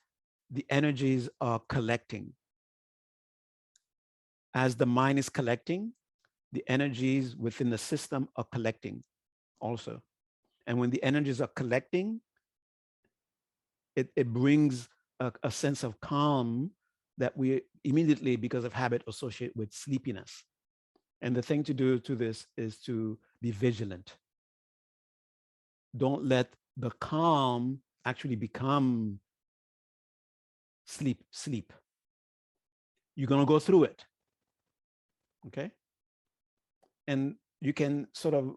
S2: the energies are collecting. As the mind is collecting, the energies within the system are collecting also. And when the energies are collecting, it brings a sense of calm that we immediately, because of habit, associate with sleepiness. And the thing to do to this is to be vigilant. Don't let the calm actually become sleep. You're going to go through it. Okay? And you can sort of,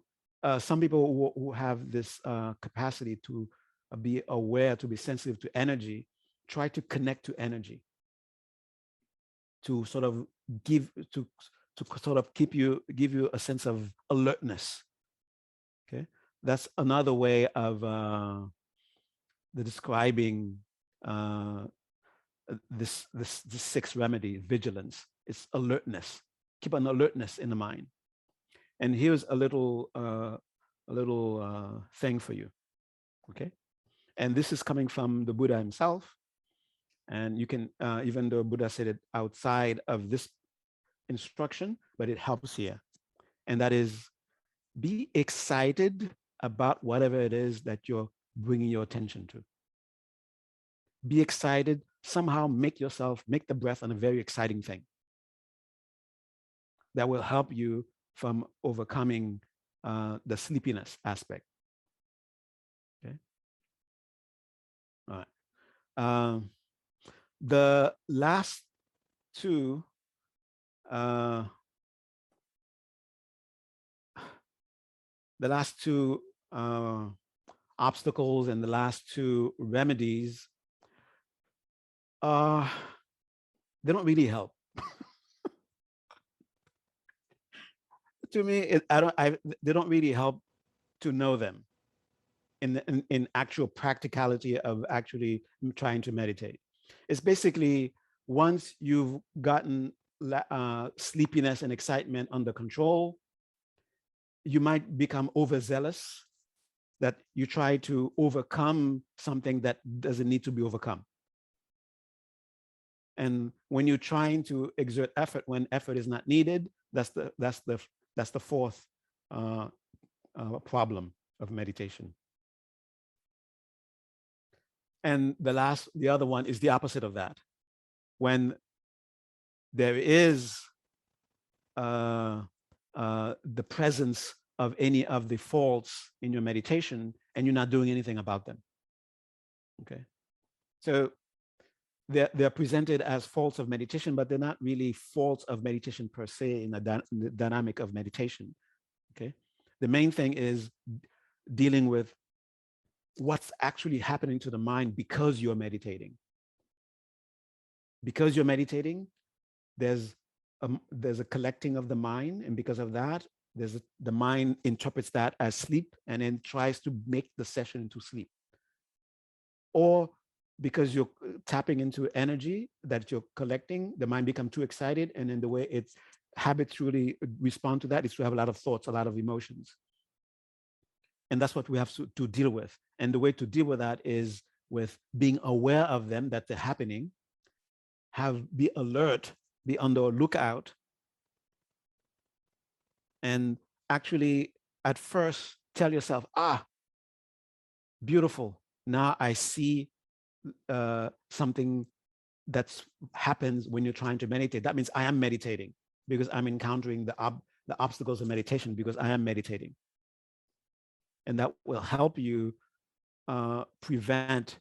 S2: some people who have this capacity to be aware, to be sensitive to energy, try to connect to energy, to sort of give you a sense of alertness. Okay, that's another way of the describing this sixth remedy, vigilance. It's alertness. Keep an alertness in the mind. And here's a little thing for you. Okay, and this is coming from the Buddha himself. And you can, even though Buddha said it outside of this instruction, but it helps here. And that is, be excited about whatever it is that you're bringing your attention to. Be excited. Somehow make the breath a very exciting thing that will help you from overcoming the sleepiness aspect. Okay. All right. The last two obstacles and the last two remedies, they don't really help. To me, they don't really help to know them in actual practicality of actually trying to meditate. It's basically, once you've gotten sleepiness and excitement under control, you might become overzealous, that you try to overcome something that doesn't need to be overcome. And when you're trying to exert effort when effort is not needed, that's the fourth problem of meditation. And the other one is the opposite of that. When there is the presence of any of the faults in your meditation and you're not doing anything about them. Okay. So they're presented as faults of meditation, but they're not really faults of meditation per se in the dynamic of meditation. Okay. The main thing is dealing with what's actually happening to the mind because you're meditating. Because you're meditating, there's a collecting of the mind, and because of that, the mind interprets that as sleep and then tries to make the session into sleep. Or because you're tapping into energy that you're collecting, the mind becomes too excited, and then the way its habitually respond to that is to have a lot of thoughts, a lot of emotions. And that's what we have to deal with. And the way to deal with that is with being aware of them, that they're happening, be alert, be on the lookout, and actually at first tell yourself, beautiful. Now I see something that happens when you're trying to meditate. That means I am meditating because I'm encountering the obstacles of meditation because I am meditating. And that will help you prevent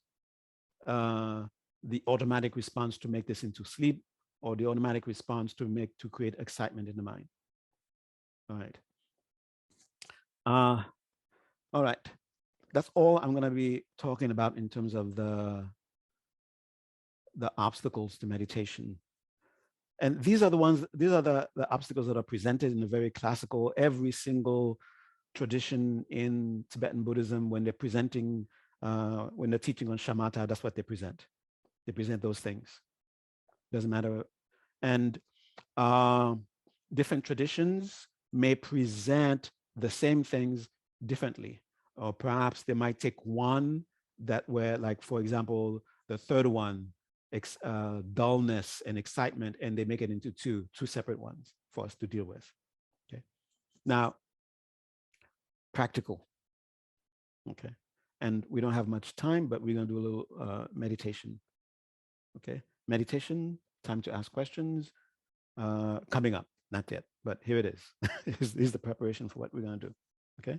S2: the automatic response to make this into sleep, or the automatic response to create excitement in the mind. All right. All right. That's all I'm going to be talking about in terms of the obstacles to meditation. And these are the obstacles that are presented in a very classical, every single tradition in Tibetan Buddhism, when they're presenting, when they're teaching on shamatha, that's what they present. They present those things. Doesn't matter. And different traditions may present the same things differently. Or perhaps they might take one that where, like, for example, the third one, dullness and excitement, and they make it into two separate ones for us to deal with. Okay. Now, practical. Okay. And we don't have much time, but we're going to do a little meditation. Okay. Meditation, time to ask questions, coming up. Not yet, but here it is. Here's the preparation for what we're going to do. Okay.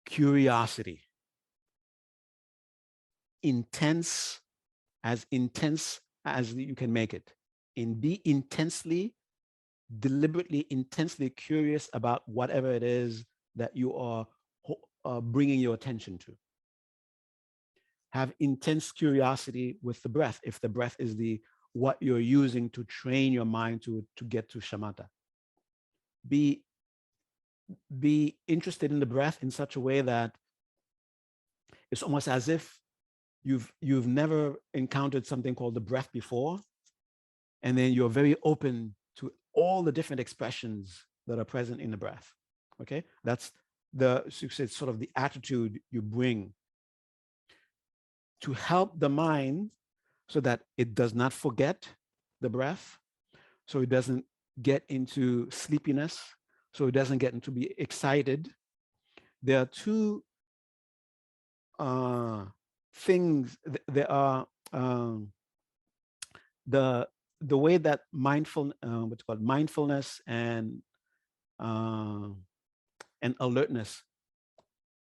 S2: Curiosity. Intense as you can make it. And be intensely, deliberately, intensely curious about whatever it is that you are bringing your attention to. Have intense curiosity with the breath, if the breath is what you're using to train your mind to get to shamatha. Be interested in the breath in such a way that it's almost as if you've never encountered something called the breath before, and then you're very open to all the different expressions that are present in the breath. Okay, that's sort of the attitude you bring to help the mind so that it does not forget the breath, so it doesn't get into sleepiness, so it doesn't get into be excited. There are two things. There are the way that what's called mindfulness and alertness.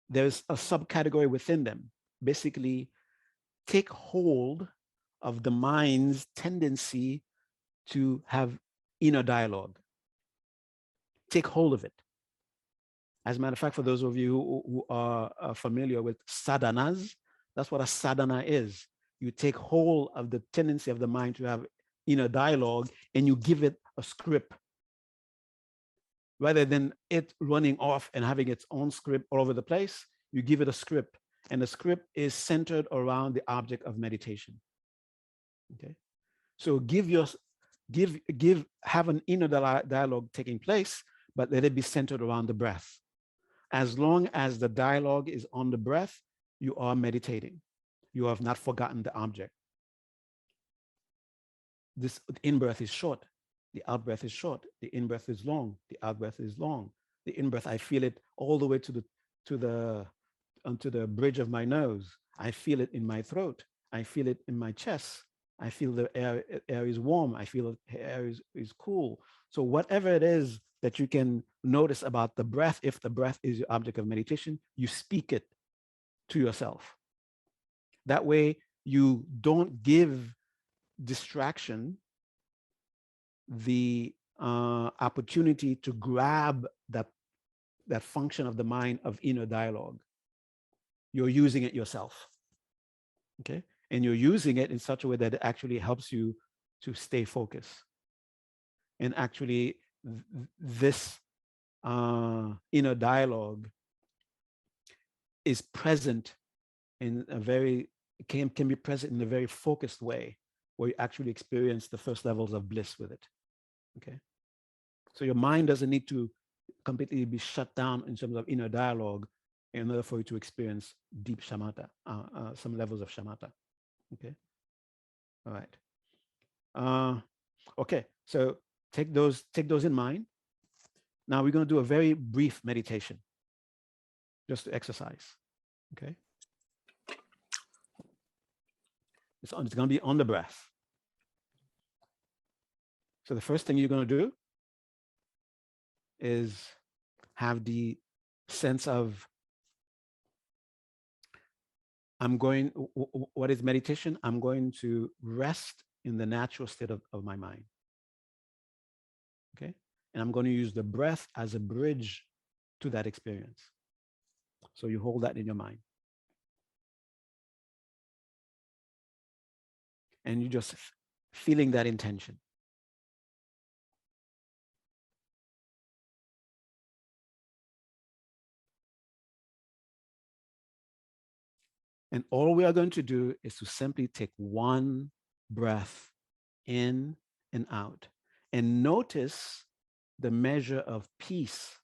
S2: There's a subcategory within them. Basically, take hold of the mind's tendency to have inner dialogue. Take hold of it. As a matter of fact, for those of you who are familiar with sadhanas, that's what a sadhana is. You take hold of the tendency of the mind to have inner dialogue, and you give it a script. Rather than it running off and having its own script all over the place, you give it a script, and the script is centered around the object of meditation. Okay, so have an inner dialogue taking place, but let it be centered around the breath. As long as the dialogue is on the breath, you are meditating. You have not forgotten the object. This in-breath is short. The out-breath is short. The in-breath is long. The out-breath is long. The in-breath, I feel it all the way to the onto the bridge of my nose. I feel it in my throat. I feel it in my chest. I feel the air is warm. I feel the air is cool. So whatever it is that you can notice about the breath, if the breath is your object of meditation, you speak it to yourself. That way you don't give distraction the opportunity to grab that function of the mind of inner dialogue. You're using it yourself. Okay, and you're using it in such a way that it actually helps you to stay focused. And actually, this inner dialogue is present in a very can be present in a very focused way, where you actually experience the first levels of bliss with it. Okay, so your mind doesn't need to completely be shut down in terms of inner dialogue in order for you to experience deep shamatha, some levels of shamatha. Okay, all right. Okay, so take those in mind. Now we're going to do a very brief meditation, just to exercise. Okay, it's going to be on the breath. So the first thing you're going to do is have the sense of what is meditation? I'm going to rest in the natural state of my mind. Okay, and I'm going to use the breath as a bridge to that experience. So you hold that in your mind. And you just feeling that intention. And all we are going to do is to simply take one breath in and out, and notice the measure of peace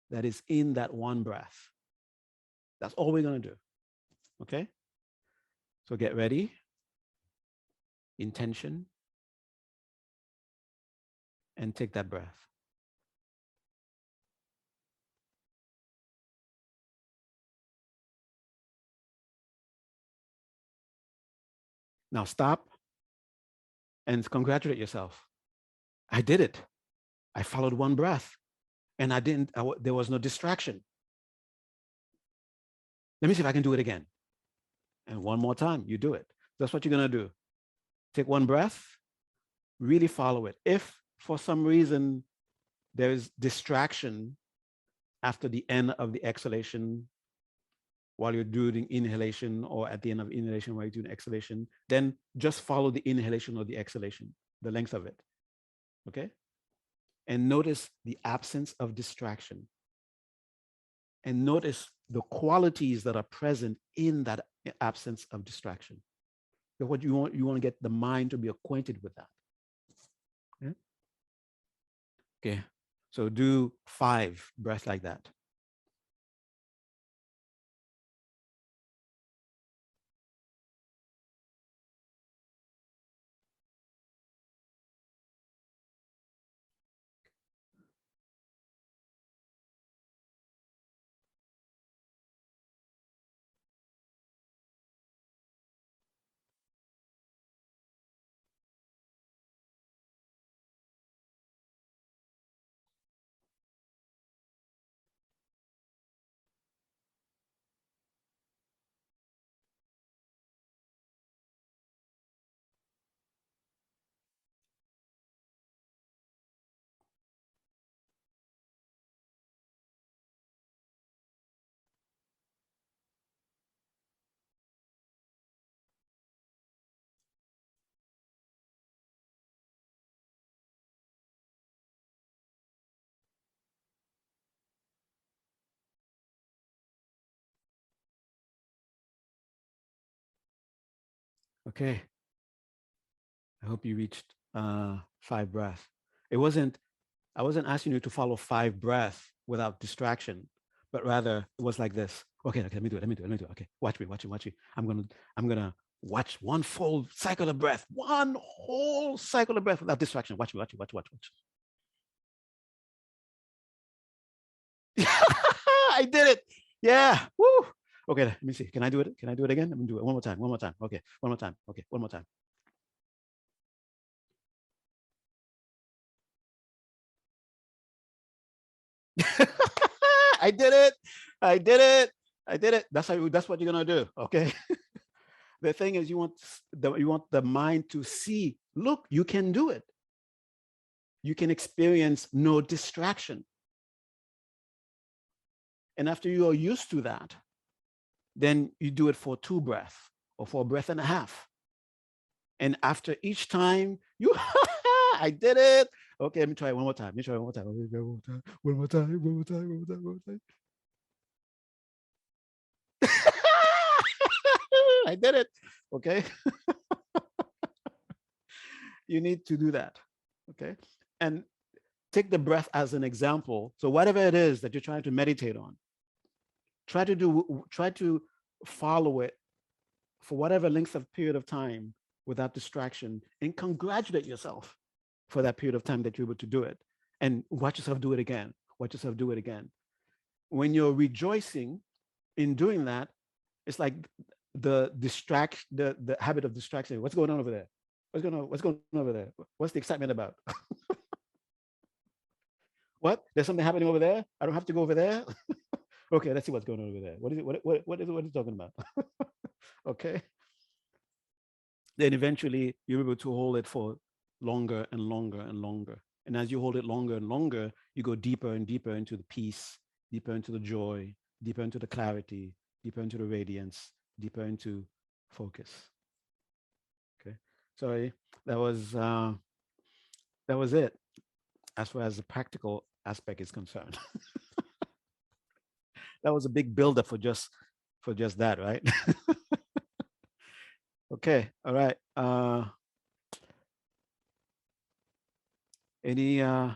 S2: that is in that one breath. That's all we're going to do. Okay? So get ready. Intention. And take that breath. Now stop and congratulate yourself. I did it. I followed one breath, and there was no distraction. Let me see if I can do it again. And one more time, you do it. That's what you're going to do. Take one breath, really follow it. If for some reason there is distraction after the end of the exhalation, while you're doing inhalation, or at the end of inhalation while you're doing exhalation, then just follow the inhalation or the exhalation, the length of it. Okay? And notice the absence of distraction. And notice the qualities that are present in that absence of distraction. So what you want to get the mind to be acquainted with that. Okay? Okay. So do 5 breaths like that. Okay. I hope you reached 5 breaths. It wasn't I wasn't asking you to follow 5 breaths without distraction, but rather it was like this. Okay, let me do it. Okay, watch me. I'm gonna watch one full cycle of breath, one whole cycle of breath without distraction. Watch. I did it. Yeah. Woo. Okay, let me see. Can I do it? Can I do it again? Let me do it one more time. Okay, one more time. Okay, one more time. I did it. I did it. I did it. That's what you're gonna do. Okay. The thing is, you want the mind to see. Look, you can do it. You can experience no distraction. And after you are used to that, then you do it for 2 breaths or for a breath and a half. And after each time, you, I did it. Okay, let me try it one more time. One more time. One more time. I did it. Okay. You need to do that. Okay. And take the breath as an example. So whatever it is that you're trying to meditate on, try to follow it for whatever length of period of time without distraction, and congratulate yourself for that period of time that you're able to do it. And watch yourself do it again. Watch yourself do it again. When you're rejoicing in doing that, it's like the habit of distraction. What's going on over there? What's going on over there? What's the excitement about? What? There's something happening over there? I don't have to go over there? Okay, let's see what's going on over there. What is it? What is it talking about? Okay. Then eventually you're able to hold it for longer and longer and longer. And as you hold it longer and longer, you go deeper and deeper into the peace, deeper into the joy, deeper into the clarity, deeper into the radiance, deeper into focus. Okay. Sorry, that was uh, that was it as far as the practical aspect is concerned. That was a big buildup for just that, right? Okay. All right. Any I'm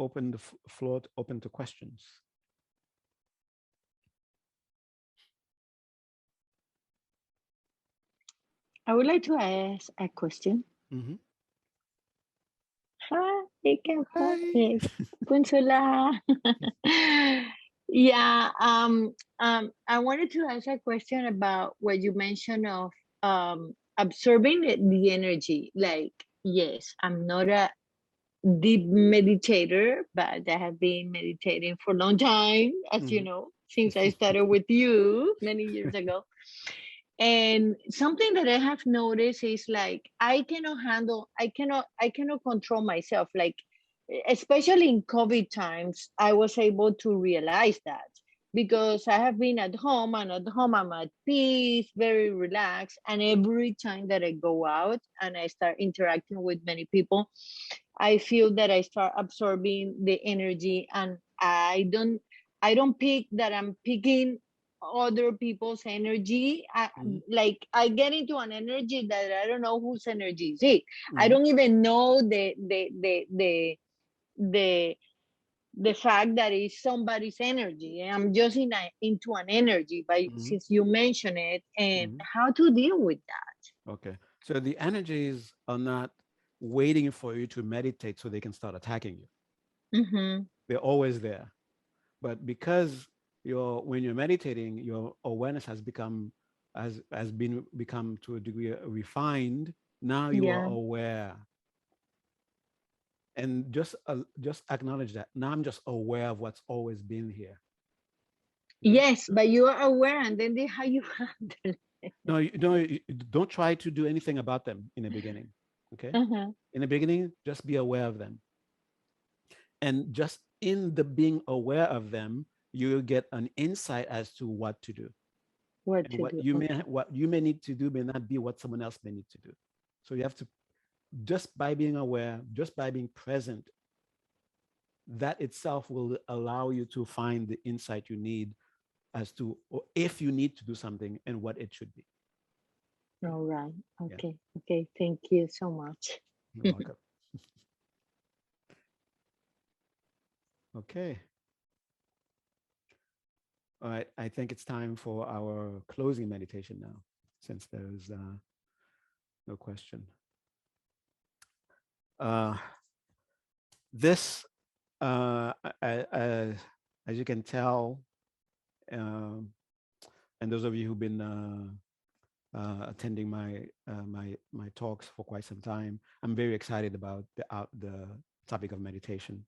S2: open the floor open to questions.
S3: I would like to ask a question.
S2: Mm-hmm.
S3: Hi,
S2: Hi.
S3: Punsula. Yeah, I wanted to ask a question about what you mentioned of absorbing the energy. Like, yes, I'm not a deep meditator, but I have been meditating for a long time, as you
S2: Mm-hmm.
S3: know, since I started with you many years ago. And something that I have noticed is like I cannot control myself. Like, especially in COVID times, I was able to realize that because I have been at home, and at home I'm at peace, very relaxed. And every time that I go out and I start interacting with many people, I feel that I start absorbing the energy, and I don't pick that I'm picking other people's energy.
S2: Mm-hmm.
S3: Like, I get into an energy that I don't know whose energy is it. I
S2: Mm-hmm.
S3: don't even know the the fact that it's somebody's energy. I'm just into an energy. But
S2: Mm-hmm.
S3: since you mentioned it, and
S2: Mm-hmm.
S3: how to deal with that.
S2: Okay. So the energies are not waiting for you to meditate so they can start attacking you.
S3: Mm-hmm.
S2: They're always there. But because when you're meditating, your awareness has been become to a degree refined. Now you are
S3: Yeah.
S2: aware, and just acknowledge that. Now I'm just aware of what's always been here. Okay.
S3: Yes, but you are aware, and then how you handle.
S2: No, you don't try to do anything about them in the beginning. Okay.
S3: Uh-huh.
S2: In the beginning, just be aware of them, and just in the being aware of them, you get an insight as to what to do.
S3: What
S2: And
S3: to do? Okay.
S2: what you may need to do may not be what someone else may need to do. So you have to, just by being aware, just by being present, that itself will allow you to find the insight you need as to, or if you need to do something and what it should be.
S3: All right.
S2: Yeah,
S3: Okay. Okay. Thank you so much.
S2: you're welcome. Okay. All right. I think it's time for our closing meditation now, since there's no question. Uh, this, uh, I, I, as you can tell, um, and those of you who've been attending my talks for quite some time, I'm very excited about the topic of meditation.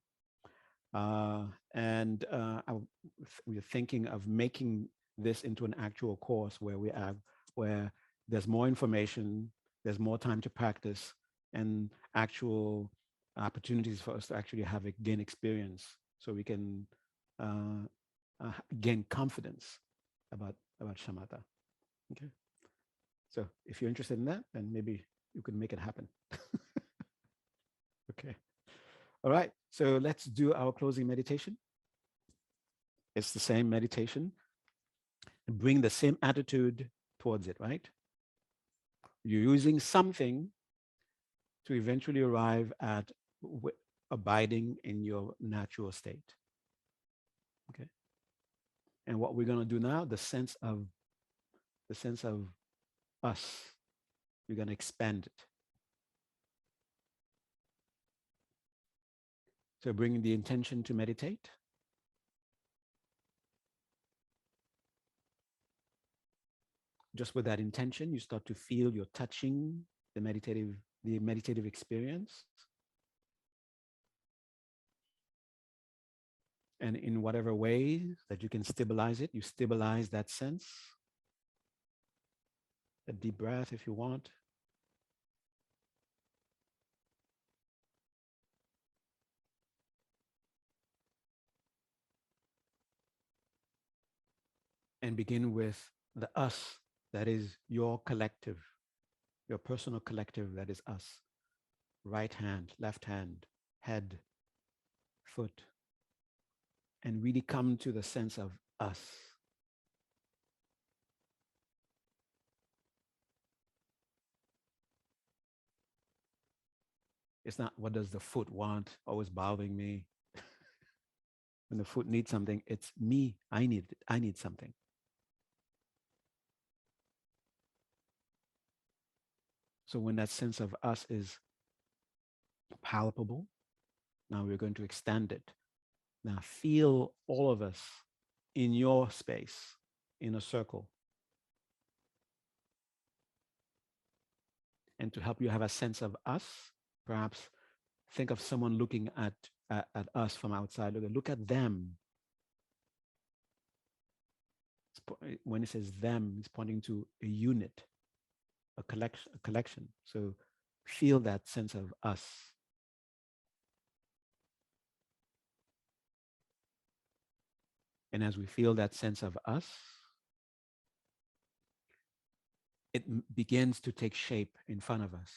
S2: And we're thinking of making this into an actual course where there's more information, there's more time to practice, and actual opportunities for us to actually gain experience, so we can uh, gain confidence about shamatha. Okay, so if you're interested in that, then maybe you can make it happen. Okay. All right. So let's do our closing meditation. It's the same meditation. Bring the same attitude towards it, right? You're using something to eventually arrive at abiding in your natural state. Okay. And what we're going to do now, the sense of us, we're going to expand it. So bringing the intention to meditate. Just with that intention, you start to feel you're touching the meditative experience. And in whatever way that you can stabilize it, you stabilize that sense. A deep breath if you want. And begin with the us, that is your collective, your personal collective, that is us. Right hand, left hand, head, foot. And really come to the sense of us. It's not what does the foot want, always bothering me. When the foot needs something, it's me. I need something. So when that sense of us is palpable, now we're going to extend it. Now feel all of us in your space, in a circle. And to help you have a sense of us, perhaps think of someone looking at us from outside. Look at them. When it says them, it's pointing to a unit, a collection. So feel that sense of us. And as we feel that sense of us, it begins to take shape in front of us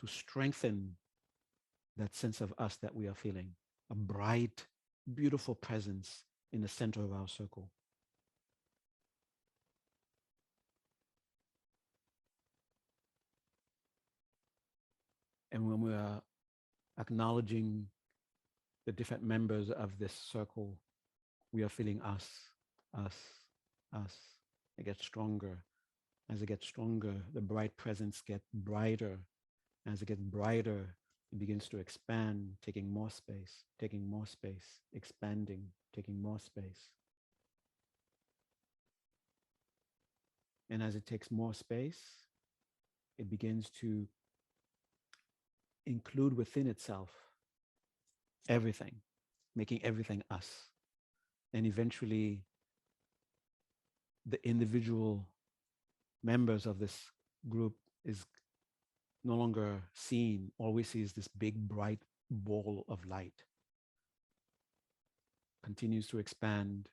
S2: to strengthen that sense of us that we are feeling, a bright, beautiful presence in the center of our circle. And when we are acknowledging the different members of this circle, we are feeling us, us, us. It gets stronger. As it gets stronger, the bright presence gets brighter. As it gets brighter, it begins to expand, taking more space, expanding, taking more space. And as it takes more space, it begins to include within itself everything, making everything us. And eventually, the individual members of this group is no longer seen. All we see is this big, bright ball of light. Continues to expand.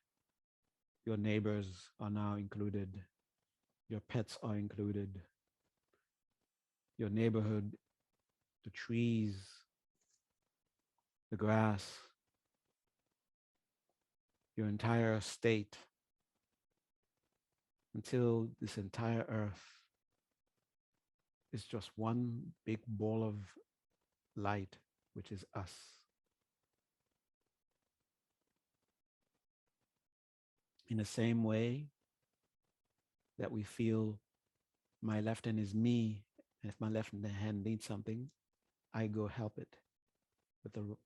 S2: Your neighbors are now included. Your pets are included. Your neighborhood, the trees, the grass, your entire state, until this entire earth is just one big ball of light, which is us. In the same way that we feel my left hand is me, and if my left hand needs something, I go help it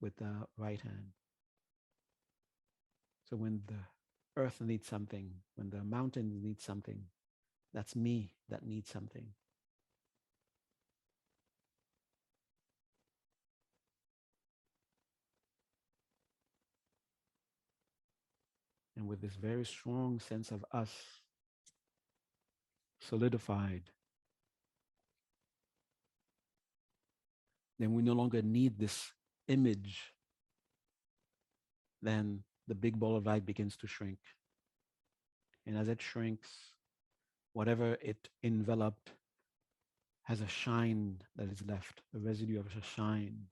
S2: with the right hand. So when the earth needs something, when the mountain needs something, that's me that needs something. And with this very strong sense of us solidified, then we no longer need this image. Then the big ball of light begins to shrink. And as it shrinks, whatever it enveloped has a shine that is left, a residue of a shine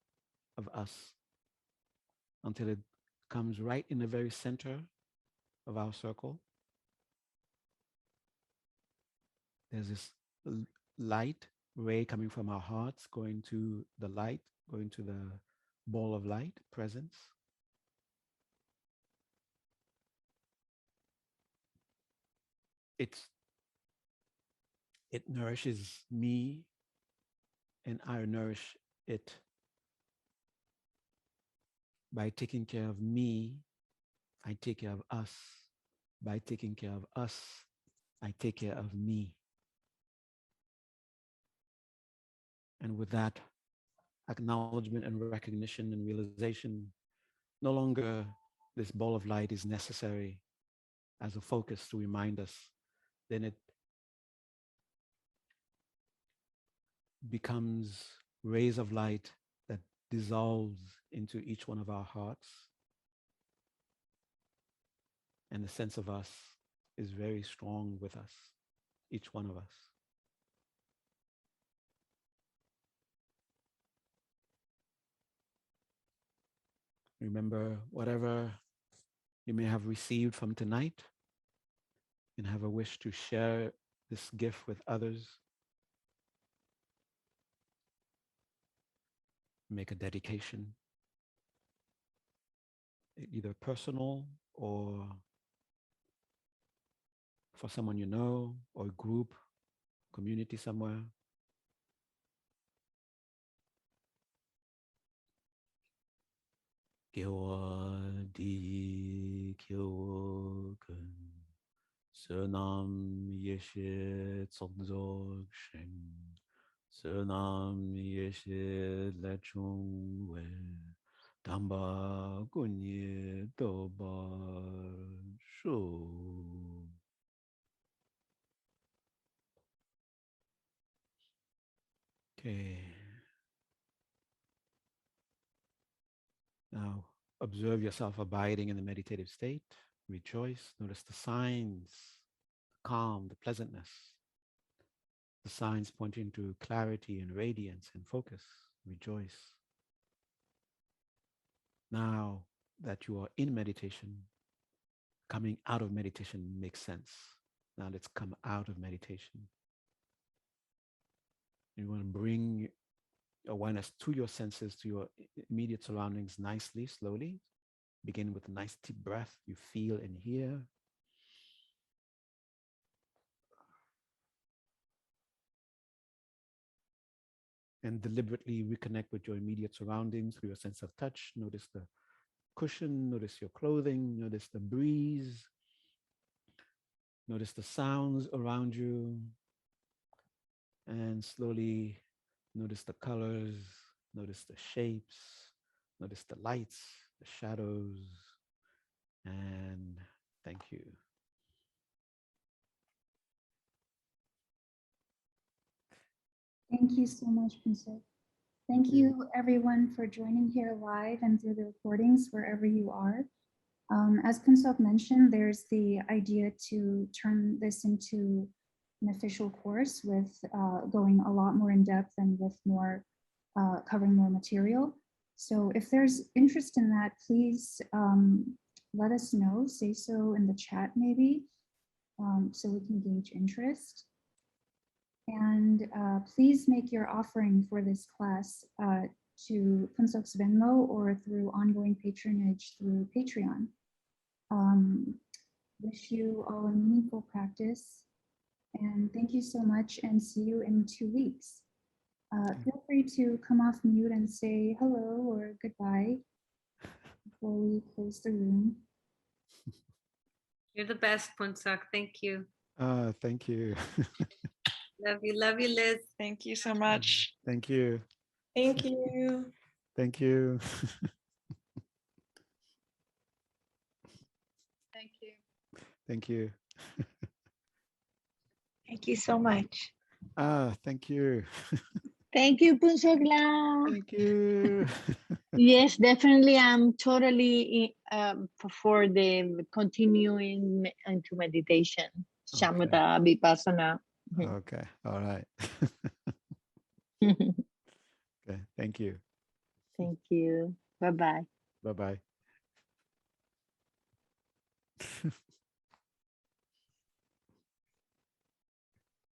S2: of us, until it comes right in the very center of our circle. There's this light ray coming from our hearts, going to the light, going to the ball of light, presence. It nourishes me, and I nourish it by taking care of me. I take care of us. By taking care of us, I take care of me. And with that acknowledgement and recognition and realization, no longer this ball of light is necessary as a focus to remind us. Then it becomes rays of light that dissolves into each one of our hearts. And the sense of us is very strong with us, each one of us. Remember, whatever you may have received from tonight, and have a wish to share this gift with others, make a dedication, either personal or for someone you know, or a group, community somewhere. Gyewa di kyoken Sönam yeshe tsogzog shen Sönam yeshe lechung we Damba kunye doba shu. Okay. Now observe yourself abiding in the meditative state. Rejoice. Notice the signs, the calm, the pleasantness, the signs pointing to clarity and radiance and focus. Rejoice. Now that you are in meditation, coming out of meditation makes sense. Now let's come out of meditation. You want to bring awareness to your senses, to your immediate surroundings nicely, slowly. Begin with a nice deep breath. You feel and hear. And deliberately reconnect with your immediate surroundings through your sense of touch. Notice the cushion, notice your clothing, notice the breeze, notice the sounds around you, and slowly notice the colors, notice the shapes, notice the lights, the shadows, and thank you.
S1: Thank you so much, Phuntsok. Thank you everyone for joining here live and through the recordings wherever you are. As Phuntsok mentioned, there's the idea to turn this into an official course with going a lot more in depth and with more covering more material. So if there's interest in that, please let us know, say so in the chat maybe, so we can gauge interest. And please make your offering for this class to Phuntsok's Venmo or through ongoing patronage through Patreon. Wish you all a meaningful practice. And thank you so much, and see you in 2 weeks. Feel free to come off mute and say hello or goodbye before we close the room.
S4: You're the best, Phuntsok. Thank you.
S2: Thank you.
S4: Love you, Liz.
S5: Thank you so much.
S2: Thank you.
S5: Thank you.
S2: Thank you.
S3: Thank you.
S2: Thank you.
S5: Thank you so much.
S2: Thank you.
S3: Thank you, Phuntsok.
S2: Thank you.
S3: Yes, definitely. I'm totally for the continuing into meditation, Shamatha, Vipassana.
S2: Okay. All right.
S3: Thank
S2: Okay. Thank you.
S3: you. Bye-bye.
S2: Bye-bye.